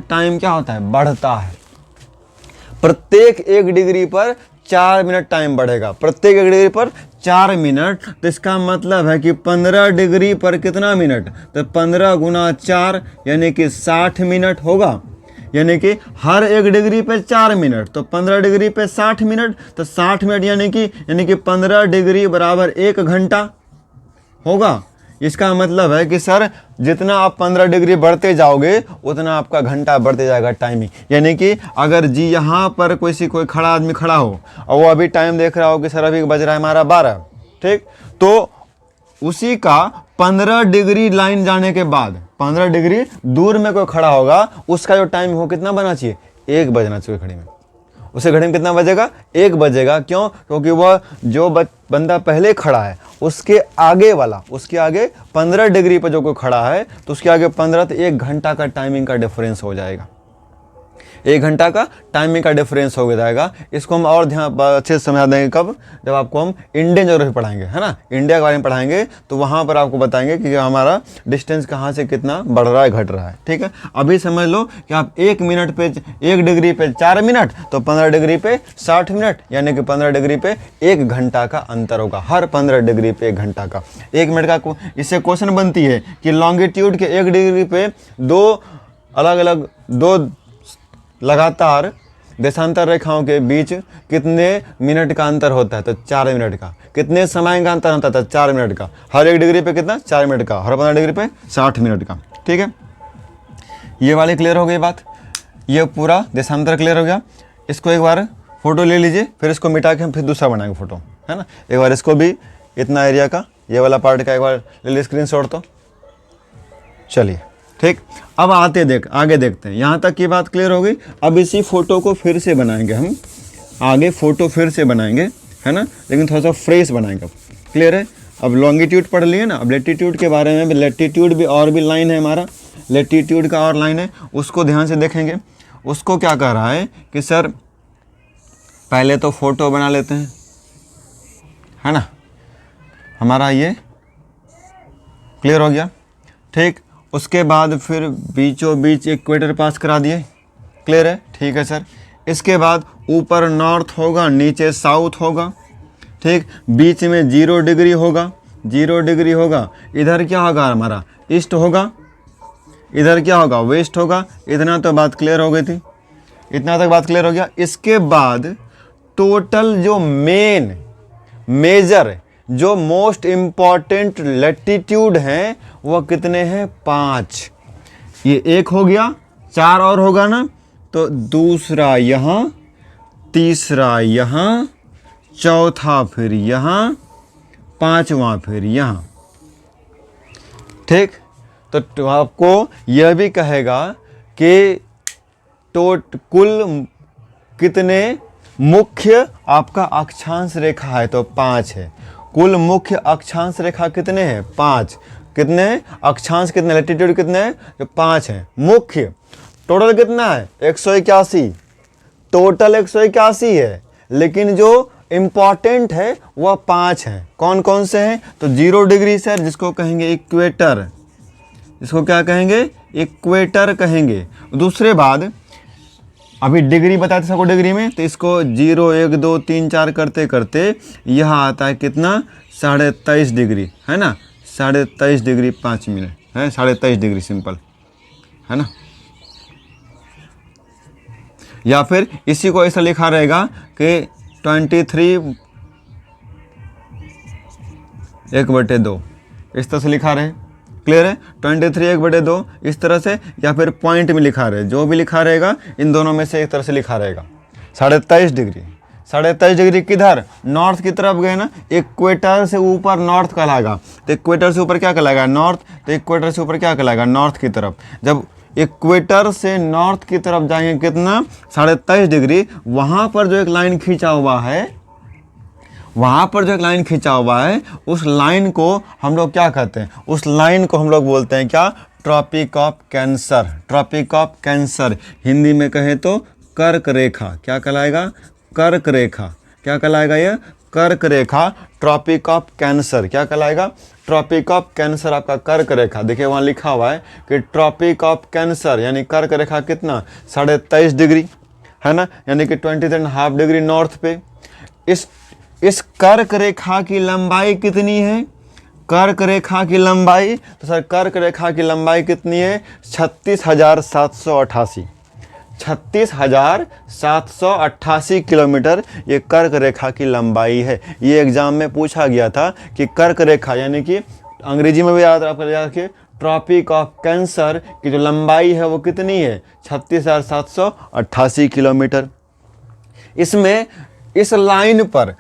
टाइम क्या होता है? बढ़ता है। प्रत्येक 1 डिग्री पर 4 मिनट टाइम बढ़ेगा, प्रत्येक 1 डिग्री पर 4 मिनट। तो इसका मतलब है कि 15 डिग्री पर कितना मिनट? तो 15 गुना 4 यानी कि 60 मिनट होगा, यानी कि हर 1 डिग्री पे 4 मिनट, तो 15 डिग्री पे 60 मिनट, तो 60 मिनट यानी कि 15 डिग्री बराबर 1 घंटा होगा। इसका मतलब है कि सर जितना आप 15 डिग्री बढ़ते जाओगे उतना आपका घंटा बढ़ते जाएगा टाइमिंग। यानी कि अगर जी यहाँ पर कोई खड़ा आदमी खड़ा हो और वो अभी टाइम देख रहा हो कि सर अभी बज रहा है हमारा 12, ठीक, तो उसी का 15 डिग्री लाइन जाने के बाद 15 डिग्री दूर में कोई खड़ा होगा, उसका जो टाइम हो कितना बना चाहिए? 1 बजना चाहिए घड़ी में। उसे घड़ी में कितना बजेगा? 1 बजेगा। क्यों? क्योंकि वह जो बंदा पहले खड़ा है उसके आगे 15 डिग्री पर जो कोई खड़ा है तो उसके आगे 15, तो 1 घंटा का टाइमिंग का डिफरेंस हो जाएगा, 1 घंटा का टाइमिंग का डिफरेंस हो जाएगा। इसको हम और ध्यान अच्छे से समझा देंगे कब? जब आपको हम इंडियन ज्योग्राफी पढ़ाएंगे, है ना, इंडिया के बारे में पढ़ाएंगे, तो वहाँ पर आपको बताएंगे कि हमारा डिस्टेंस कहाँ से कितना बढ़ रहा है, घट रहा है, ठीक है। अभी समझ लो कि आप 1 मिनट पे 1 डिग्री पे 4 मिनट, तो 15 डिग्री पे 60 मिनट, यानी कि 15 डिग्री पे 1 घंटा का अंतर होगा, हर 15 डिग्री पे 1 घंटा का। 1 मिनट का इससे क्वेश्चन बनती है कि लॉन्गिट्यूड के 1 डिग्री पे 2 लगातार देशांतर रेखाओं के बीच कितने मिनट का अंतर होता है? तो 4 मिनट का। कितने समय का अंतर होता है? तो 4 मिनट का। हर 1 डिग्री पे कितना? 4 मिनट का। हर 15 डिग्री पे 60 मिनट का, ठीक है। ये वाली क्लियर हो गई बात, ये पूरा देशांतर क्लियर हो गया। इसको एक बार फोटो ले लीजिए, फिर इसको मिटा के हम फिर दूसरा बनाएंगे फोटो, है ना। एक बार इसको भी, इतना एरिया का, ये वाला पार्ट का एक बार ले लीजिए स्क्रीनशॉट। तो चलिए, ठीक। अब आगे देखते हैं। यहाँ तक की बात क्लियर हो गई। अब इसी फोटो को फिर से बनाएंगे हम, आगे फोटो फिर से बनाएंगे, है ना, लेकिन थोड़ा सा फ्रेश बनाएंगे। क्लियर है? अब लॉन्गिट्यूड पढ़ लिए ना, अब लेटीट्यूड के बारे में भी, लेटीट्यूड भी और भी लाइन है हमारा, लेटीट्यूड का और लाइन है, उसको ध्यान से देखेंगे। उसको क्या कह रहा है कि सर पहले तो फोटो बना लेते हैं, है ना, हमारा ये क्लियर हो गया, ठीक। उसके बाद फिर बीचों बीच इक्वेटर पास करा दिए, क्लियर है, ठीक है सर। इसके बाद ऊपर नॉर्थ होगा, नीचे साउथ होगा, ठीक। बीच में 0 डिग्री होगा, 0 डिग्री होगा। इधर क्या होगा हमारा? ईस्ट होगा, इधर क्या होगा? वेस्ट होगा। इतना तो बात क्लियर हो गई थी, इतना तक बात क्लियर हो गया। इसके बाद टोटल जो मेजर जो मोस्ट इम्पॉर्टेंट लैटिट्यूड हैं वो कितने हैं? 5। ये 1 हो गया, 4 और होगा ना, तो दूसरा यहाँ, तीसरा यहाँ, चौथा फिर यहाँ, 5वां फिर यहाँ, ठीक। तो आपको यह भी कहेगा कि कुल कितने मुख्य आपका अक्षांश रेखा है? तो 5 है। कुल मुख्य अक्षांश रेखा कितने हैं? 5। कितने अक्षांश, कितने लैटिट्यूड कितने हैं? जो 5 हैं मुख्य। टोटल कितना है? 181। टोटल 181 है, लेकिन जो इम्पॉर्टेंट है वह 5 हैं। कौन कौन से हैं? तो 0 डिग्री सर, जिसको कहेंगे इक्वेटर, इसको क्या कहेंगे? इक्वेटर कहेंगे। दूसरे बाद अभी डिग्री बताए थे सबको डिग्री में, तो इसको 0, 1, 2, 3, 4 करते करते यहाँ आता है कितना? 23.5 डिग्री, है ना, 23.5 डिग्री 5 मिनट है, 23.5 डिग्री सिंपल, है ना। या फिर इसी को ऐसा लिखा रहेगा कि 23 1/2 इस तरह से लिखा रहे। क्लियर है? 23 1/2 इस तरह से, या फिर पॉइंट में लिखा रहे, जो भी लिखा रहेगा इन दोनों में से एक तरह से लिखा रहेगा। 23.5 डिग्री, 23.5 डिग्री किधर? नॉर्थ की तरफ गए ना, इक्वेटर से ऊपर नॉर्थ कहलाएगा। तो इक्वेटर से ऊपर क्या कहलाएगा? नॉर्थ। तो इक्वेटर से ऊपर क्या कहलाएगा? नॉर्थ की तरफ। जब इक्वेटर से नॉर्थ की तरफ जाएंगे कितना? 23.5 डिग्री। वहाँ पर जो एक लाइन खींचा हुआ है, वहाँ पर जो एक लाइन खींचा हुआ है, उस लाइन को हम लोग क्या कहते हैं? उस लाइन को हम लोग बोलते हैं क्या? Tropic of cancer. Tropic of cancer Hindi में कहें तो कर्क रेखा। क्या कहलाएगा? कर्क रेखा। क्या कहलाएगा ये? कर्क रेखा। ट्रॉपिक ऑफ कैंसर क्या कहलाएगा? ट्रॉपिक ऑफ कैंसर आपका कर्क रेखा। देखिए वहाँ लिखा हुआ है कि ट्रॉपिक ऑफ कैंसर यानी कर्क रेखा कितना? 23.5 डिग्री, है ना, यानी कि 23.5 डिग्री नॉर्थ पे। इस कर्क रेखा की लंबाई कितनी है? कर्क रेखा की लंबाई, तो सर कर्क रेखा की लंबाई कितनी है? 36,788। 36,788 किलोमीटर ये कर्क रेखा की लंबाई है। ये एग्जाम में पूछा गया था कि कर्क रेखा यानी कि अंग्रेजी में भी याद रखिए, ट्रॉपिक ऑफ कैंसर की जो लंबाई है वो कितनी है? 36,788 किलोमीटर। इसमें इस लाइन पर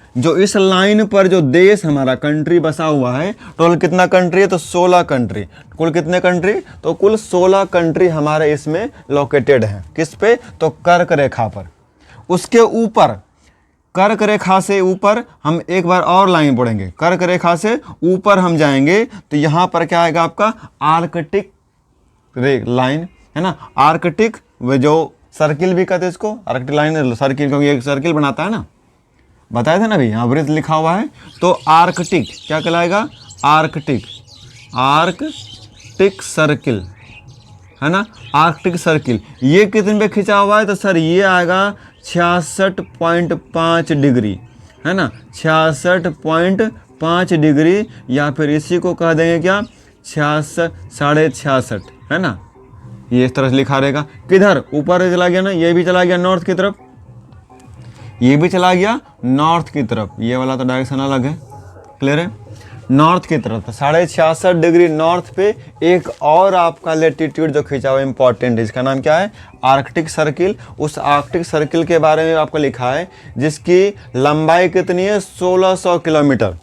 जो देश हमारा कंट्री बसा हुआ है, टोटल कितना कंट्री है? तो 16 कंट्री। कुल कितने कंट्री? तो कुल 16 कंट्री हमारे इसमें लोकेटेड हैं। किस पे? तो कर्क रेखा पर। उसके ऊपर, कर्क रेखा से ऊपर हम एक बार और लाइन पढ़ेंगे। कर्क रेखा से ऊपर हम जाएंगे तो यहाँ पर क्या आएगा आपका? आर्कटिक लाइन, है ना। आर्कटिक वे जो सर्किल भी कहते हैं इसको, आर्कटिक लाइन सर्किल, क्योंकि एक सर्किल बनाता है ना, बताया था ना अभी, यहाँ वृत्त लिखा हुआ है। तो आर्कटिक क्या कहलाएगा? आर्कटिक सर्किल, है ना। आर्कटिक सर्किल ये कितने पे खिंचा हुआ है? तो सर ये आएगा 66.5 डिग्री, है ना, 66.5 डिग्री, या फिर इसी को कह देंगे क्या? 66.5, है ना। ये इस तरह से लिखा रहेगा। किधर? ऊपर चला गया ना, ये भी चला गया नॉर्थ की तरफ, ये भी चला गया नॉर्थ की तरफ। ये वाला तो डायरेक्शन अलग है। क्लियर है? नॉर्थ की तरफ 66.5 डिग्री नॉर्थ पे एक और आपका लेटीट्यूड जो खींचा हुआ इंपॉर्टेंट है, इसका नाम क्या है? Arctic circle. उस आर्कटिक सर्किल के बारे में आपको लिखा है जिसकी लंबाई कितनी है? 1600 किलोमीटर।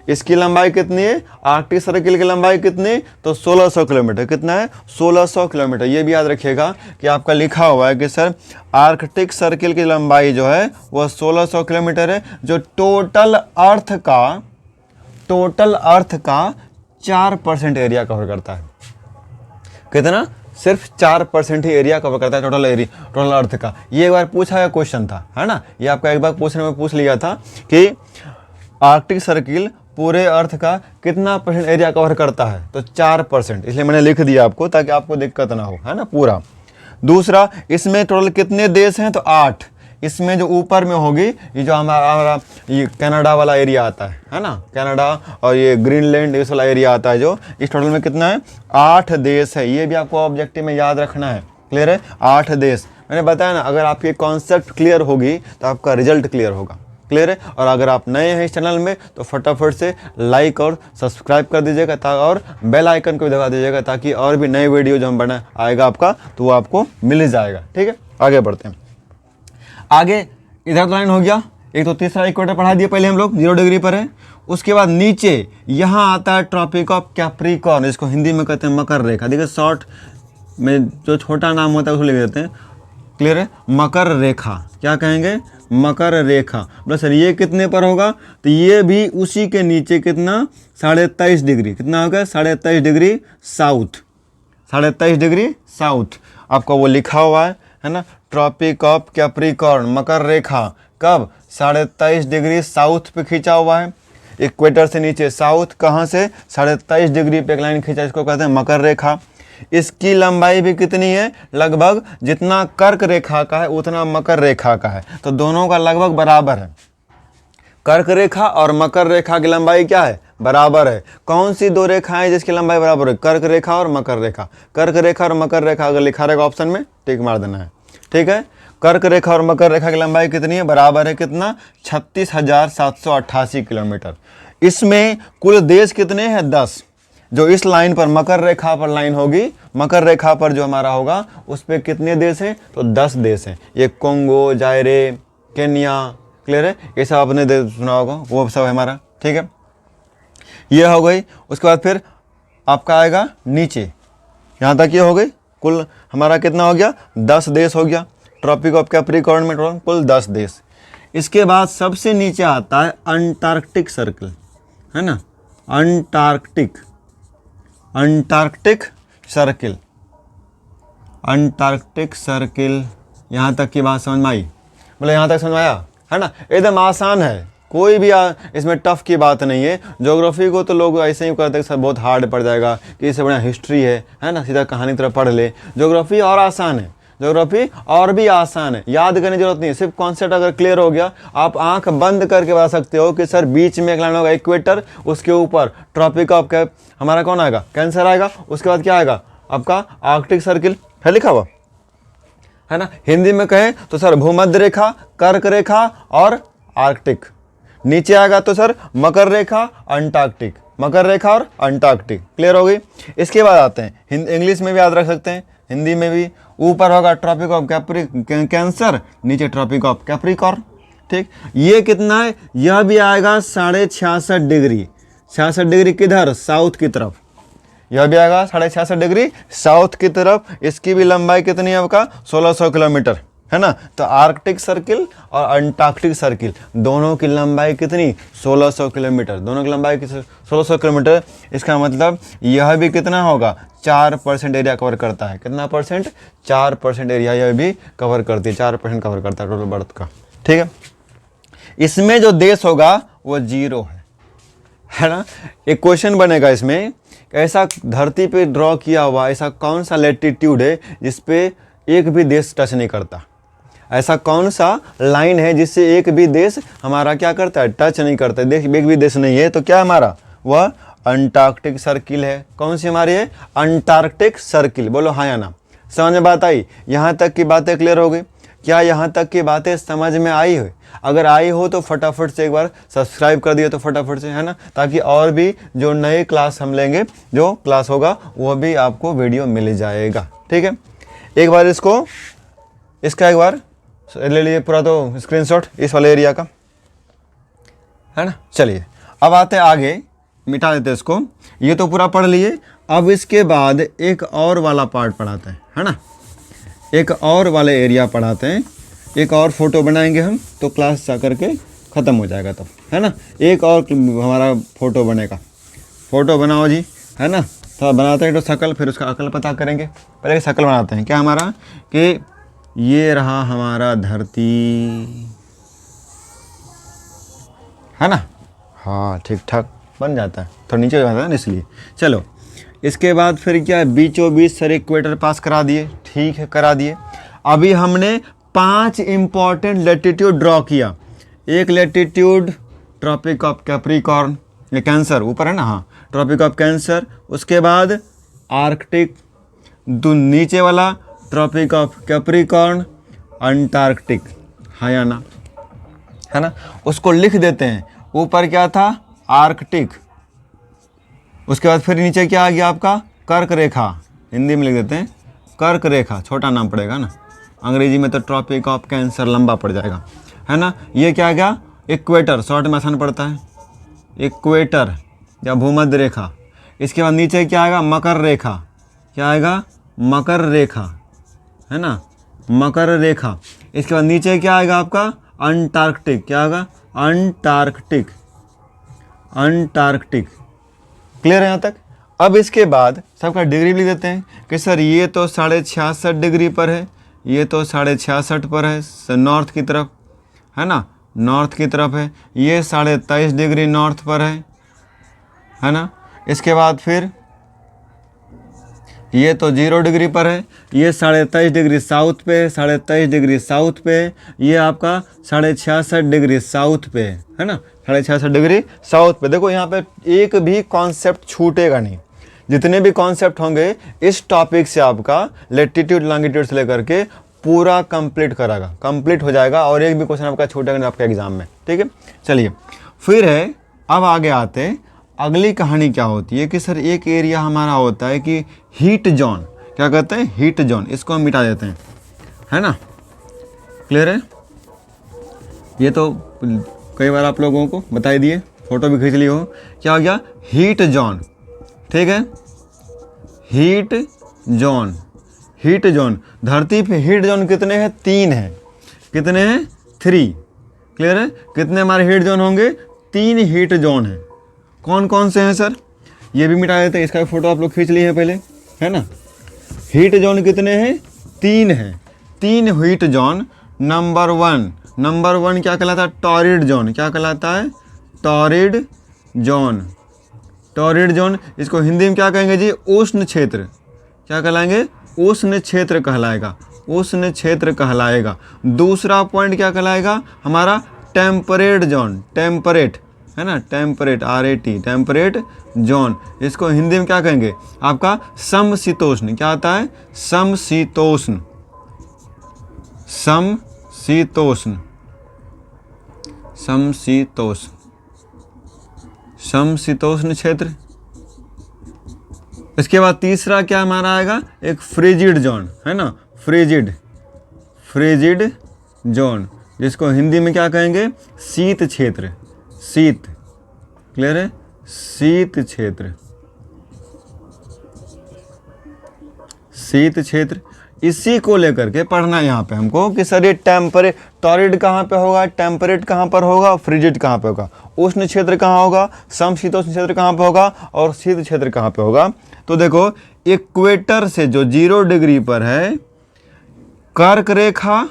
इसकी लंबाई कितनी है? आर्कटिक सर्किल की लंबाई कितनी? तो 1600 किलोमीटर। कितना है? 1600 किलोमीटर। ये भी याद रखिएगा कि आपका लिखा हुआ है कि सर आर्कटिक सर्किल की लंबाई जो है वह 1600 किलोमीटर है, जो टोटल अर्थ का 4% एरिया कवर करता है। कितना? सिर्फ 4% ही एरिया कवर करता है टोटल अर्थ का। ये एक बार पूछा गया क्वेश्चन था, है ना। ये आपका एक बार पूछने में पूछ लिया था कि आर्कटिक सर्किल पूरे अर्थ का कितना % एरिया कवर करता है? तो 4%। इसलिए मैंने लिख दिया आपको ताकि आपको दिक्कत ना हो, है ना, पूरा। दूसरा, इसमें टोटल कितने देश हैं? तो 8। इसमें जो ऊपर में होगी ये जो हमारा ये कनाडा वाला एरिया आता है ना, कनाडा और ये ग्रीनलैंड इस वाला एरिया आता है, जो इस टोटल में कितना है? 8 देश है। ये भी आपको ऑब्जेक्टिव में याद रखना है। क्लियर है? 8 देश। मैंने बताया ना, अगर आपकी कॉन्सेप्ट क्लियर होगी तो आपका रिजल्ट क्लियर होगा। क्लियर है? और अगर आप नए हैं इस चैनल में तो फटाफट से लाइक और सब्सक्राइब कर दीजिएगा और बेल आइकन को भी दबा दीजिएगा, ताकि और भी नए वीडियो जो हम बना आएगा आपका तो वो आपको मिल ही जाएगा। ठीक है, आगे बढ़ते हैं। आगे इधर लाइन हो गया, एक तो तीसरा इक्वेटर पढ़ा दिया पहले हम लोग, 0 डिग्री पर है। उसके बाद नीचे यहाँ आता है ट्रॉपिक ऑफ कैप्रिकॉर्न, इसको हिंदी में कहते हैं मकर रेखा। देखिए शॉर्ट में जो छोटा नाम होता है उसको लिख देते हैं। क्लियर है? मकर रेखा। क्या कहेंगे? मकर रेखा। बस सर ये कितने पर होगा? तो ये भी उसी के नीचे कितना? 23.5 डिग्री। कितना होगा? 23.5 डिग्री साउथ। 23.5 डिग्री साउथ आपका वो लिखा हुआ है ना, ट्रॉपिक ऑफ कैप्रिकॉर्न, मकर रेखा। कब? 23.5 डिग्री साउथ पे खींचा हुआ है, इक्वेटर से नीचे साउथ। कहाँ से? 23.5 डिग्री पे एक लाइन खींचा, इसको कहते हैं मकर रेखा। इसकी लंबाई भी कितनी है? लगभग जितना कर्क रेखा का है उतना मकर रेखा का है, तो दोनों का लगभग बराबर है। कर्क रेखा और मकर रेखा की लंबाई क्या है? बराबर है। कौन सी दो रेखाएं जिसकी लंबाई बराबर है? कर्क रेखा और मकर रेखा। कर्क रेखा और मकर रेखा अगर लिखा रहेगा ऑप्शन में टिक मार देना है। ठीक है? कर्क रेखा और मकर रेखा की लंबाई कितनी है, बराबर है कितना, 36,788 किलोमीटर। इसमें कुल देश कितने हैं, 10। जो इस लाइन पर मकर रेखा पर लाइन होगी, मकर रेखा पर जो हमारा होगा उस पर कितने देश हैं, तो 10 देश हैं। ये कोंगो, जायरे, केन्या, क्लियर है, ये सब आपने सुना होगा, वो सब है हमारा, ठीक है। ये हो गई। उसके बाद फिर आपका आएगा नीचे, यहाँ तक ये हो गई। कुल हमारा कितना हो गया, 10 देश हो गया। ट्रॉपिक ऑफ कैप्रिकॉर्न में कुल 10 देश। इसके बाद सबसे नीचे आता है अंटार्कटिक सर्कल, है ना, अंटार्कटिक सर्किल, अंटार्कटिक सर्किल। यहाँ तक की बात समझ में आई, बोले यहाँ तक समझ में आया, है ना। एकदम आसान है, कोई भी इसमें टफ की बात नहीं है। ज्योग्राफी को तो लोग ऐसे ही कहते हैं सर बहुत हार्ड पड़ जाएगा, कि इससे बढ़िया हिस्ट्री है ना, सीधा कहानी की तरफ पढ़ ले। ज्योग्राफी और आसान है, ज्योग्राफी और भी आसान है, याद करने की जरूरत नहीं है। सिर्फ कॉन्सेप्ट अगर क्लियर हो गया, आप आंख बंद करके बता सकते हो कि सर बीच में एक लाइन होगा इक्वेटर, उसके ऊपर ट्रॉपिक ऑफ हमारा कौन आएगा, कैंसर आएगा। उसके बाद क्या आएगा आपका आर्कटिक सर्किल, है लिखा हुआ, है ना। हिंदी में कहें तो सर भूमध्य रेखा, कर्क रेखा और आर्कटिक। नीचे आएगा तो सर मकर रेखा, अंटार्कटिक, मकर रेखा और अंटार्कटिक। क्लियर हो गई। इसके बाद आते हैं इंग्लिश में भी याद रख सकते हैं, हिंदी में भी। ऊपर होगा ट्रॉपिक ऑफ कैंसर, नीचे ट्रॉपिक ऑफ कैप्रिकॉर्न, ठीक। ये कितना है, यह भी आएगा 66.5 डिग्री। 66 डिग्री किधर, साउथ की तरफ। यह भी आएगा 66.5 डिग्री साउथ की तरफ। इसकी भी लंबाई कितनी है आपका, 1600 किलोमीटर, है ना। तो आर्कटिक सर्किल और अंटार्कटिक सर्किल दोनों की लंबाई कितनी, 1600 किलोमीटर, दोनों की लंबाई 1600 किलोमीटर। इसका मतलब यह भी कितना होगा, 4% एरिया कवर करता है। कितना परसेंट, 4% एरिया यह भी कवर करती है, 4% कवर करता है टोटल बर्थ का, ठीक है। इसमें जो देश होगा वो 0 है ना। एक क्वेश्चन बनेगा इसमें, ऐसा धरती पे ड्रॉ किया हुआ ऐसा कौन सा लैटिट्यूड है जिसपे एक भी देश टच नहीं करता, ऐसा कौन सा लाइन है जिससे एक भी देश हमारा क्या करता है, टच नहीं करता है। एक भी देश नहीं है तो क्या हमारा, वह अंटार्कटिक सर्किल है। कौन सी हमारी है, अंटार्कटिक सर्किल। बोलो हाँ या ना। समझ में बात आई, यहाँ तक की बातें क्लियर हो गई। क्या यहाँ तक की बातें समझ में आई हो? अगर आई हो तो फटाफट से एक बार सब्सक्राइब कर दिए तो फटाफट से, है ना, ताकि और भी जो नए क्लास हम लेंगे, जो क्लास होगा वह भी आपको वीडियो मिल जाएगा, ठीक है। एक बार इसका एक बार ले लीजिए पूरा तो स्क्रीनशॉट इस वाले एरिया का, है ना। चलिए अब आते हैं आगे, मिटा देते इसको। ये तो पूरा पढ़ लिए। अब इसके बाद एक और वाला पार्ट पढ़ाते हैं, है ना, एक और वाले एरिया पढ़ाते हैं। एक और फोटो बनाएंगे हम तो क्लास जा करके ख़त्म हो जाएगा तब, है ना। एक और हमारा फोटो बनेगा, फोटो बनाओ जी, है ना। तो बनाते हैं तो शकल, फिर उसका अकल पता करेंगे। पहले शकल बनाते हैं। क्या हमारा कि ये रहा हमारा धरती, है ना। हाँ ठीक ठाक बन जाता है, थोड़ा नीचे जाता है ना इसलिए। चलो इसके बाद फिर क्या है, बीचों बीच सर इक्वेटर पास करा दिए, ठीक है करा दिए। अभी हमने 5 इंपॉर्टेंट लैटिट्यूड ड्रॉ किया। एक लैटिट्यूड ट्रॉपिक ऑफ कैप्रिकॉर्न, ये कैंसर ऊपर है ना, हाँ ट्रॉपिक ऑफ कैंसर। उसके बाद आर्कटिक, नीचे वाला ट्रॉपिक ऑफ कैप्रिकॉर्न, अंटार्कटिक, हाँ या ना, है ना। उसको लिख देते हैं। ऊपर क्या था, आर्कटिक। उसके बाद फिर नीचे क्या आ गया आपका, कर्क रेखा। हिंदी में लिख देते हैं कर्क रेखा, छोटा नाम पड़ेगा ना, अंग्रेजी में तो ट्रॉपिक ऑफ कैंसर लंबा पड़ जाएगा, है ना। ये क्या आ गया, इक्वेटर, शॉर्ट में आसान पड़ता है, इक्वेटर या भूमध्य रेखा। इसके बाद नीचे क्या आएगा, मकर रेखा। क्या आएगा, मकर रेखा, है ना, मकर रेखा। इसके बाद नीचे क्या आएगा आपका, अंटार्कटिक। क्या आएगा, अंटार्कटिक, अंटार्कटिक। क्लियर है यहाँ तक। अब इसके बाद सबका डिग्री लिख देते हैं कि सर ये तो 66.5 डिग्री पर है, ये तो 66.5 पर है नॉर्थ की तरफ, है ना, नॉर्थ की तरफ है। ये 23.5 डिग्री नॉर्थ पर है ना। इसके बाद फिर ये तो 0 डिग्री पर है, ये 23.5 डिग्री साउथ पे, 23.5 डिग्री साउथ पे। ये आपका 66.5 डिग्री साउथ पे है ना, 66.5 डिग्री साउथ पे। देखो यहाँ पे एक भी कॉन्सेप्ट छूटेगा नहीं। जितने भी कॉन्सेप्ट होंगे इस टॉपिक से आपका लैटिट्यूड लॉन्गिट्यूड से लेकर के पूरा कंप्लीट कराएगा, कंप्लीट हो जाएगा और एक भी क्वेश्चन आपका छूटेगा नहीं आपके एग्जाम में। ठीक है, चलिए फिर है, अब आगे आते हैं, अगली कहानी क्या होती है कि सर एक एरिया हमारा होता है कि हीट जोन, क्या कहते हैं, हीट जोन, इसको हम मिटा देते हैं, है ना, क्लियर है। ये तो कई बार आप लोगों को बताई दिए, फोटो भी खींच ली हो, क्या हो गया, हीट जोन। ठीक है, हीट जोन, हीट जोन, धरती पे हीट जोन कितने हैं, 3 हैं, कितने हैं, 3, क्लियर है। कितने हमारे हीट जोन होंगे, 3 हीट जोन हैं। कौन कौन से हैं सर, ये भी मिटा देते हैं, इसका भी फोटो आप लोग खींच लिए हैं पहले, है ना। हीट जोन कितने हैं, 3 हैं, 3 हीट जोन। नंबर 1 क्या कहलाता है, टॉरिड जोन, क्या कहलाता है, टॉरिड जोन, टॉरिड जोन। इसको हिंदी में क्या कहेंगे जी, उष्ण क्षेत्र, क्या कहलाएंगे, उष्ण क्षेत्र कहलाएगा, उष्ण क्षेत्र कहलाएगा। दूसरा पॉइंट क्या कहलाएगा हमारा, टेम्परेट जोन, टेम्परेट, है ना, टेम्परेट, RAT, टेम्परेट जोन। इसको हिंदी में क्या कहेंगे आपका, समशीतोष्ण, क्या आता है, समशीतोष्ण, समशीतोष्ण, समशीतोष्ण, समशीतोष्ण क्षेत्र। इसके बाद तीसरा क्या हमारा आएगा, एक फ्रिजिड जोन, है ना, फ्रिजिड, फ्रिजिड जोन, जिसको हिंदी में क्या कहेंगे, शीत क्षेत्र, शीत, क्लियर है, शीत क्षेत्र, शीत क्षेत्र। इसी को लेकर के पढ़ना है यहाँ पे हमको कि सर ये टेम्परेट, टॉरिड कहाँ पे होगा, टेम्परेट कहाँ पर होगा, फ्रिजिड कहाँ पे होगा, उष्ण क्षेत्र कहाँ होगा, समशीतोष्ण क्षेत्र कहाँ पे होगा और शीत क्षेत्र कहाँ पे होगा। तो देखो इक्वेटर से जो 0 डिग्री पर है, कर्क रेखा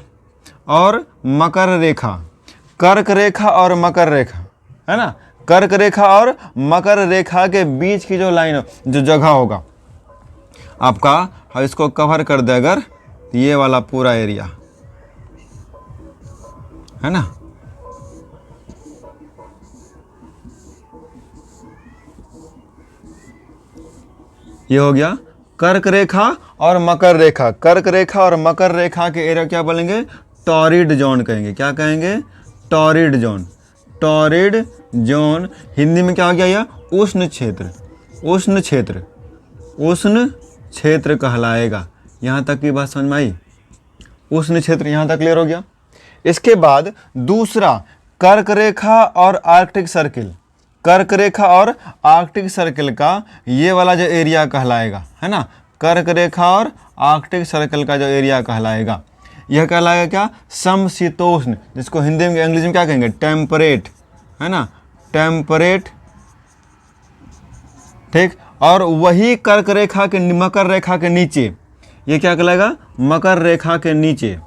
और मकर रेखा, कर्क रेखा और मकर रेखा, है ना, कर्क रेखा और मकर रेखा के बीच की जो लाइन, जो जगह होगा आपका, इसको कवर कर दे अगर, ये वाला पूरा एरिया, है ना, ये हो गया कर्क रेखा और मकर रेखा, कर्क रेखा और मकर रेखा के एरिया क्या बोलेंगे, टॉरिड जोन कहेंगे, क्या कहेंगे, torrid zone, torrid zone. Hindi में क्या हो गया, यह उष्ण क्षेत्र, उष्ण क्षेत्र, उष्ण क्षेत्र कहलाएगा। यहाँ तक की बात समझ में आई, उष्ण क्षेत्र, यहाँ तक क्लियर हो गया। इसके बाद दूसरा, कर्क रेखा और आर्कटिक सर्किल, कर्क रेखा और आर्कटिक सर्किल का ये वाला जो एरिया कहलाएगा, है ना, कर्क रेखा और आर्कटिक सर्किल का जो एरिया कहलाएगा, यह कहलाएगा क्या, समशीतोष्ण, जिसको हिंदी में इंग्लिश में क्या कहेंगे, टेम्परेट, है ना, टेम्परेट। ठीक, और वही कर्क रेखा के, मकर रेखा के नीचे, ये क्या कहलाएगा, मकर रेखा के नीचे,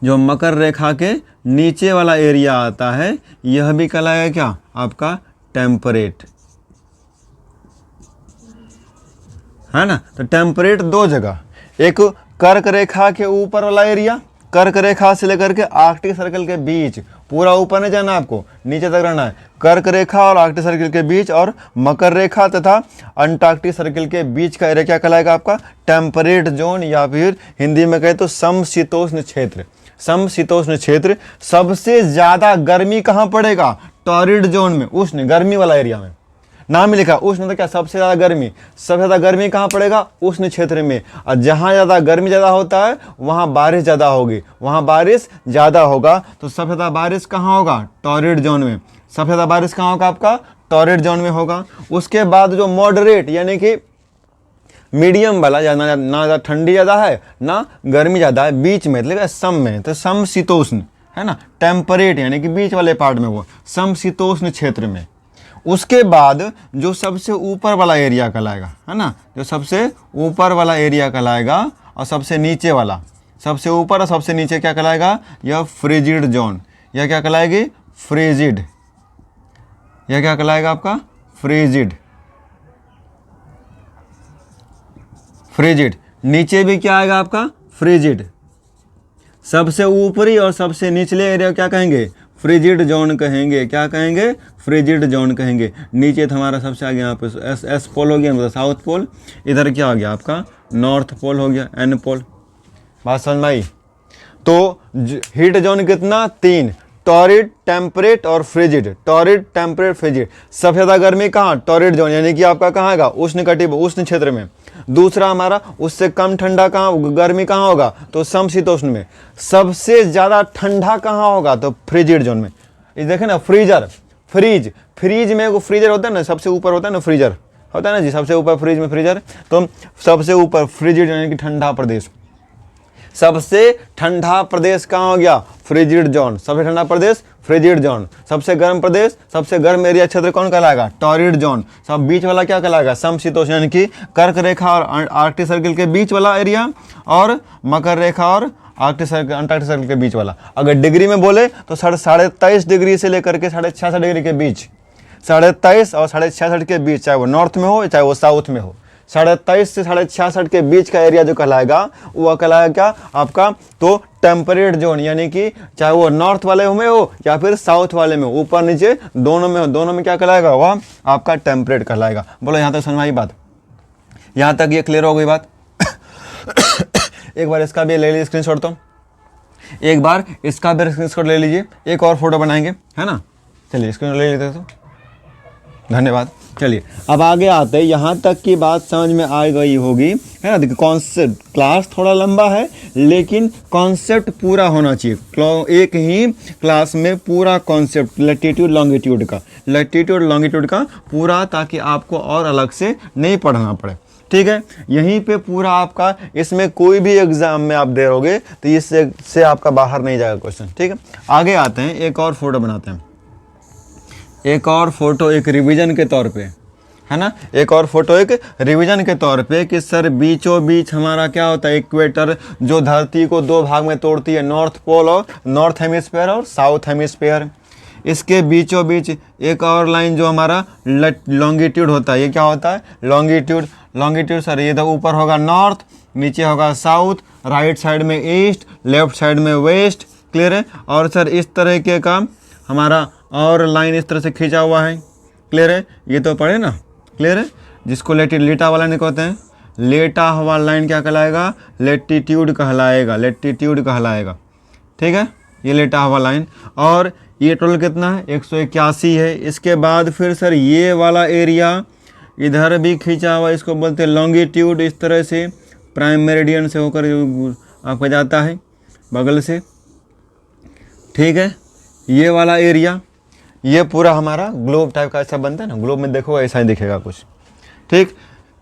जो मकर रेखा के नीचे वाला एरिया आता है, यह भी कहलाएगा क्या, आपका टेम्परेट, है ना। तो टेम्परेट 2 जगह, एक कर्क रेखा के ऊपर वाला एरिया, कर्क रेखा से लेकर के आर्कटिक सर्कल के बीच, पूरा ऊपर नहीं जाना आपको, नीचे तक रहना है, कर्क रेखा और आर्कटिक सर्कल के बीच और मकर रेखा तथा अंटार्कटिक सर्कल के बीच का एरिया क्या कहलाएगा आपका, टेम्परेट जोन, या फिर हिंदी में कहे तो समशीतोष्ण क्षेत्र, समशीतोष्ण क्षेत्र। सबसे ज़्यादा गर्मी कहाँ पड़ेगा, टॉरिड जोन में, उष्ण गर्मी वाला एरिया में, नाम ही लिखा उष्ण, तो क्या सबसे ज़्यादा गर्मी, सबसे ज़्यादा गर्मी कहाँ पड़ेगा, उष्ण क्षेत्र में। और जहाँ ज़्यादा गर्मी ज़्यादा होता है वहाँ बारिश ज़्यादा होगी, वहाँ बारिश ज़्यादा होगा, तो सबसे ज़्यादा बारिश कहाँ होगा, टॉरिड जोन में, सबसे ज़्यादा बारिश कहाँ होगा आपका, टॉरिड जोन में होगा। उसके बाद जो मॉडरेट यानी कि मीडियम वाला, ना ज़्यादा ठंडी ज़्यादा है ना गर्मी ज़्यादा है, बीच में, मतलब सम में, तो समशीतोष्ण, है ना, टेम्परेट यानी कि बीच वाले पार्ट में, वो समशीतोष्ण क्षेत्र में। उसके बाद जो सबसे ऊपर वाला एरिया कहलाएगा, है ना, जो सबसे ऊपर वाला एरिया कहलाएगा और सबसे नीचे वाला, सबसे ऊपर और सबसे नीचे क्या कहलाएगा, यह फ्रिजिड जोन, यह क्या कहलाएगी, फ्रिजिड, यह क्या कहलाएगा आपका, फ्रिजिड, फ्रिजिड। नीचे भी क्या आएगा आपका, फ्रिजिड। सबसे ऊपरी और सबसे निचले एरिया क्या कहेंगे, फ्रिजिड जोन कहेंगे, क्या कहेंगे, फ्रिजिड जोन कहेंगे। नीचे तो हमारा सबसे आगे यहाँ पे एस पोल हो गया, मतलब साउथ पोल, इधर क्या हो गया आपका, नॉर्थ पोल हो गया, एन पोल, बात समझ में आई? तो हीट जोन कितना? 3, टॉरिड, टेम्परेट और फ्रिजिड। Torrid, temperate, frigid. सबसे ज़्यादा गर्मी कहाँ? टॉरिड जोन, यानी कि आपका कहाँ होगा? उष्ण कटिबंध, उष्ण क्षेत्र में। दूसरा हमारा उससे कम ठंडा कहाँ, गर्मी कहाँ होगा? तो समशीतोष्ण में। सबसे ज़्यादा ठंडा कहाँ होगा? तो फ्रिजिड जोन में। ये देखें ना, फ्रीजर, फ्रीज में वो फ्रीजर होता है ना, सबसे ऊपर होता है ना फ्रीजर, होता है ना जी, सबसे ऊपर फ्रिज में फ्रीजर। तो सबसे ऊपर फ्रिजिड यानी कि ठंडा प्रदेश। सबसे ठंडा प्रदेश कहाँ हो गया? Frigid zone. सबसे ठंडा प्रदेश फ्रिजिड जोन। सबसे गर्म प्रदेश, सबसे गर्म एरिया क्षेत्र कौन कहलाएगा? Torrid zone. सब बीच वाला क्या कहलाएगा? समशीतोष्ण, यानी कि कर्क रेखा और आर्कटिक सर्किल के बीच वाला एरिया, और मकर रेखा और आर्कटिक सर्किल, अंटार्कटिक सर्किल के बीच वाला। अगर डिग्री में बोले तो 23.5 डिग्री से लेकर के 66.5 डिग्री के बीच, 23.5 और 66.5 के बीच, चाहे वो नॉर्थ में हो चाहे वो साउथ में हो, 23.5 से 66.5 के बीच का एरिया जो कहलाएगा वो कहलाएगा क्या आपका? तो टेम्परेट जोन, यानी कि चाहे वो नॉर्थ वाले में हो या फिर साउथ वाले में, ऊपर नीचे दोनों में हो, दोनों में क्या कहलाएगा? वह आपका टेम्परेट कहलाएगा। बोलो यहाँ तक समझ में आई बात? यहाँ तक ये क्लियर हो गई बात? एक बार इसका भी ले लीजिए स्क्रीनशॉट, तो एक बार इसका भी स्क्रीनशॉट ले लीजिए, एक और फोटो बनाएंगे, है ना? चलिए स्क्रीन ले लेते तो, धन्यवाद। चलिए अब आगे आते हैं, यहाँ तक की बात समझ में आ गई होगी, है ना? देखिए कॉन्सेप्ट, क्लास थोड़ा लंबा है लेकिन कॉन्सेप्ट पूरा होना चाहिए। एक ही क्लास में पूरा कॉन्सेप्ट लैटिट्यूड लॉन्गिट्यूड का पूरा, ताकि आपको और अलग से नहीं पढ़ना पड़े। ठीक है, यहीं पे पूरा आपका, इसमें कोई भी एग्जाम में आप दे दोगे तो इससे आपका बाहर नहीं जाएगा क्वेश्चन। ठीक है, आगे आते हैं, एक और फोटो बनाते हैं, एक और फोटो एक रिवीजन के तौर पे, है ना? एक और फोटो एक रिवीजन के तौर पे कि सर बीचों बीच हमारा क्या होता है? इक्वेटर, जो धरती को दो भाग में तोड़ती है, नॉर्थ पोल और नॉर्थ हेमिस्फीयर और साउथ हेमिस्फीयर। इसके बीचों बीच एक और लाइन जो हमारा लॉन्गिट्यूड होता है, ये क्या होता है? लॉन्गिट्यूड सर ये तो ऊपर होगा नॉर्थ, नीचे होगा साउथ, राइट साइड में ईस्ट, लेफ्ट साइड में वेस्ट। क्लियर है? और सर इस तरीके का हमारा और लाइन इस तरह से खींचा हुआ है। क्लियर है? ये तो पढ़े ना? क्लियर है? जिसको लेटा वाला नहीं कहते हैं, लेटा हुआ लाइन क्या कहलाएगा? लेटीट्यूड कहलाएगा। ठीक है, ये लेटा हुआ लाइन। और ये टोटल कितना है? 181 है। इसके बाद फिर सर ये वाला एरिया इधर भी खींचा हुआ, इसको बोलते हैं लॉन्गिट्यूड। इस तरह से प्राइम मेरिडियन से होकर आपका जाता है बगल से। ठीक है, ये वाला एरिया, ये पूरा हमारा ग्लोब टाइप का ऐसा बनता है ना, ग्लोब में देखो ऐसा ही दिखेगा कुछ। ठीक,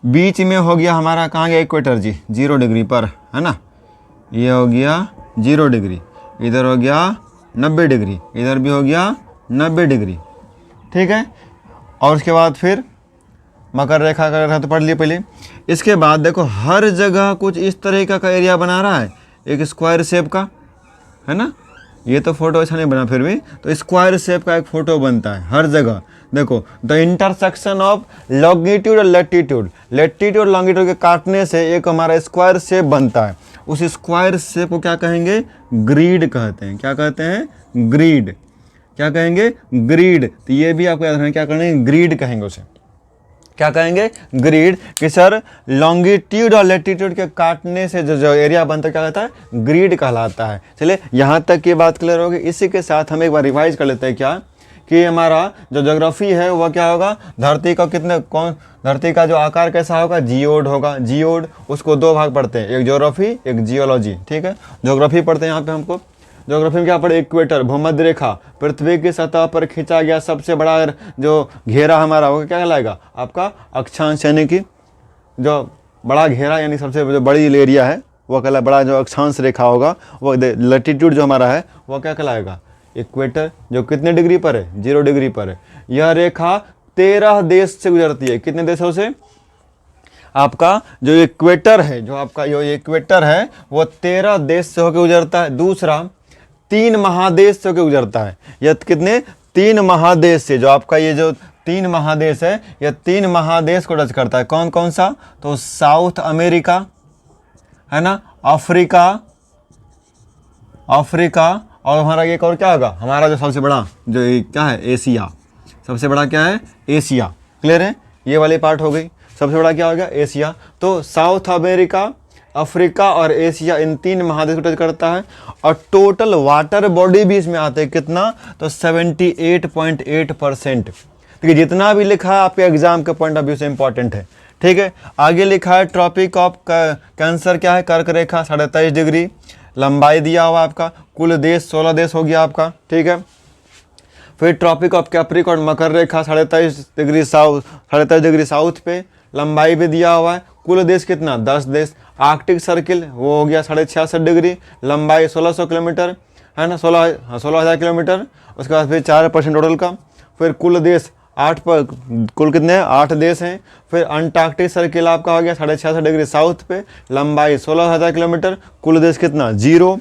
बीच में हो गया हमारा कहाँ गया? इक्वेटर जी, 0 डिग्री पर, है ना? ये हो गया 0 डिग्री, इधर हो गया 90 डिग्री, इधर भी हो गया 90 डिग्री। ठीक है, और उसके बाद फिर मकर रेखा का तो पढ़ लिए पहले। इसके बाद देखो हर जगह कुछ इस तरह का एरिया बना रहा है, एक स्क्वायर शेप का, है ना? ये तो फोटो अच्छा नहीं बना, फिर भी तो स्क्वायर शेप का एक फोटो बनता है हर जगह। देखो द इंटरसेक्शन ऑफ लॉन्गिट्यूड और लेटीट्यूड और लॉन्गिट्यूड के काटने से एक हमारा स्क्वायर शेप बनता है। उस स्क्वायर शेप को क्या कहेंगे? ग्रिड कहते हैं। क्या कहते हैं? ग्रिड। क्या कहेंगे? ग्रिड। तो ये भी आपको याद रखना, क्या कहेंगे? ग्रिड कहेंगे उसे। क्या कहेंगे? ग्रिड। कि सर लॉन्गिट्यूड और लेटीट्यूड के काटने से जो एरिया बनता है क्या कहता है? ग्रिड कहलाता है। चलिए यहाँ तक की बात क्लियर होगी। इसी के साथ हम एक बार रिवाइज कर लेते हैं क्या कि हमारा जो ज्योग्राफी है वह क्या होगा? धरती का जो आकार कैसा होगा? जियोड होगा। जियोड, उसको 2 भाग पढ़ते हैं, एक ज्योग्राफी एक जियोलॉजी। ठीक है, ज्योग्राफी पढ़ते हैं यहाँ पे हमको। ज्योग्राफी में क्या पढ़े? इक्वेटर, भूमध्य रेखा, पृथ्वी की सतह पर खींचा गया सबसे बड़ा जो घेरा हमारा होगा क्या कहलाएगा? आपका अक्षांश, यानी कि जो बड़ा घेरा यानी सबसे जो बड़ी एरिया है वह कहलाएगा। बड़ा जो अक्षांश रेखा होगा वो लैटिट्यूड जो हमारा है वह क्या कहलाएगा? इक्वेटर, जो कितने डिग्री पर है? 0 डिग्री पर है। यह रेखा 13 देश से गुजरती है। कितने देशों से? आपका जो इक्वेटर है, जो आपका ये इक्वेटर है वो 13 देश से होकर गुजरता है। दूसरा 3 महादेश से होकर गुजरता है। यह कितने? 3 महादेश से। जो आपका ये जो 3 महादेश है, यह 3 महादेश को टच करता है। कौन कौन सा? तो साउथ अमेरिका, है ना, अफ्रीका, और हमारा एक और क्या होगा? हमारा जो सबसे बड़ा जो क्या है? एशिया। सबसे बड़ा क्या है? एशिया। क्लियर है? ये वाली पार्ट हो गई। सबसे बड़ा क्या हो गया? एशिया। तो साउथ अमेरिका, अफ्रीका और एशिया, इन 3 महादेश को टच करता है। और टोटल वाटर बॉडी भी इसमें आते हैं कितना, तो 78.8%। देखिए जितना भी लिखा है आपके एग्जाम के पॉइंट ऑफ व्यू से इंपॉर्टेंट है, ठीक है। आगे लिखा है ट्रॉपिक ऑफ कैंसर क्या है, कर्क रेखा 23.5 डिग्री लंबाई दिया हुआ आपका, कुल देश 16 देश हो गया आपका, ठीक है। फिर ट्रॉपिक ऑफ कैप्रिकॉर्न मकर रेखा 23.5 डिग्री साउथ पे लंबाई भी दिया हुआ है, कुल देश कितना 10 देश। आर्कटिक सर्किल वो हो गया 66.5 डिग्री लंबाई 1600 किलोमीटर है ना, 16,000 किलोमीटर। उसके बाद फिर 4% टोटल का। फिर कुल देश 8 पर, कुल कितने हैं 8 देश हैं। फिर अंटार्कटिक सर्किल आपका हो गया 66.5 डिग्री साउथ पे लंबाई 16,000 किलोमीटर, कुल देश कितना 0।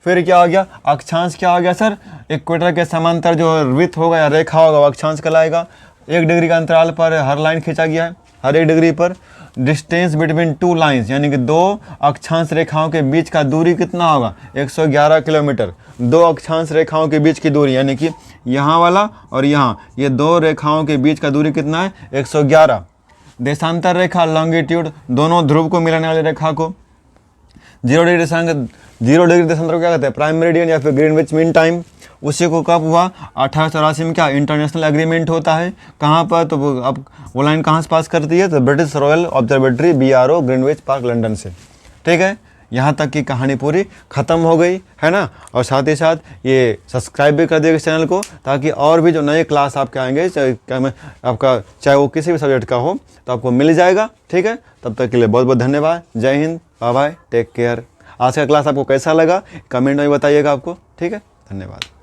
फिर क्या हो गया, अक्षांश क्या हो गया सर, इक्वेटर के समांतर जो वृत्त होगा या रेखा होगा वो अक्षांश कहलाएगा। 1 डिग्री का अंतराल पर हर लाइन खींचा गया है, हर 1 डिग्री पर। डिस्टेंस बिटवीन 2 लाइन्स यानी कि 2 अक्षांश रेखाओं के बीच का दूरी कितना होगा 111 किलोमीटर। 2 अक्षांश रेखाओं के बीच की दूरी यानी कि यहाँ वाला और यहाँ, ये 2 रेखाओं के बीच का दूरी कितना है 111। देशांतर रेखा लॉन्गिट्यूड, दोनों ध्रुव को मिलाने वाली रेखा को। 0 डिग्री देशांतर को क्या कहते हैं, प्राइम मेरिडियन या फिर ग्रीनविच मीन टाइम। उसी को कब हुआ 1884 में, क्या इंटरनेशनल एग्रीमेंट होता है कहाँ पर, तो अब वो लाइन कहाँ से पास करती है, तो British royal observatory BRO Greenwich park London से, ठीक है। यहाँ तक की कहानी पूरी ख़त्म हो गई है ना। और साथ ही साथ ये सब्सक्राइब भी कर दिएगा इस चैनल को, ताकि और भी जो नए क्लास आपके आएंगे आपका चाहे वो किसी भी सब्जेक्ट का हो तो आपको मिल जाएगा, ठीक है। तब तक के लिए बहुत बहुत धन्यवाद। Jai Hind, bye bye, take care. आज का क्लास आपको कैसा लगा कमेंट में बताइएगा आपको, ठीक है। धन्यवाद।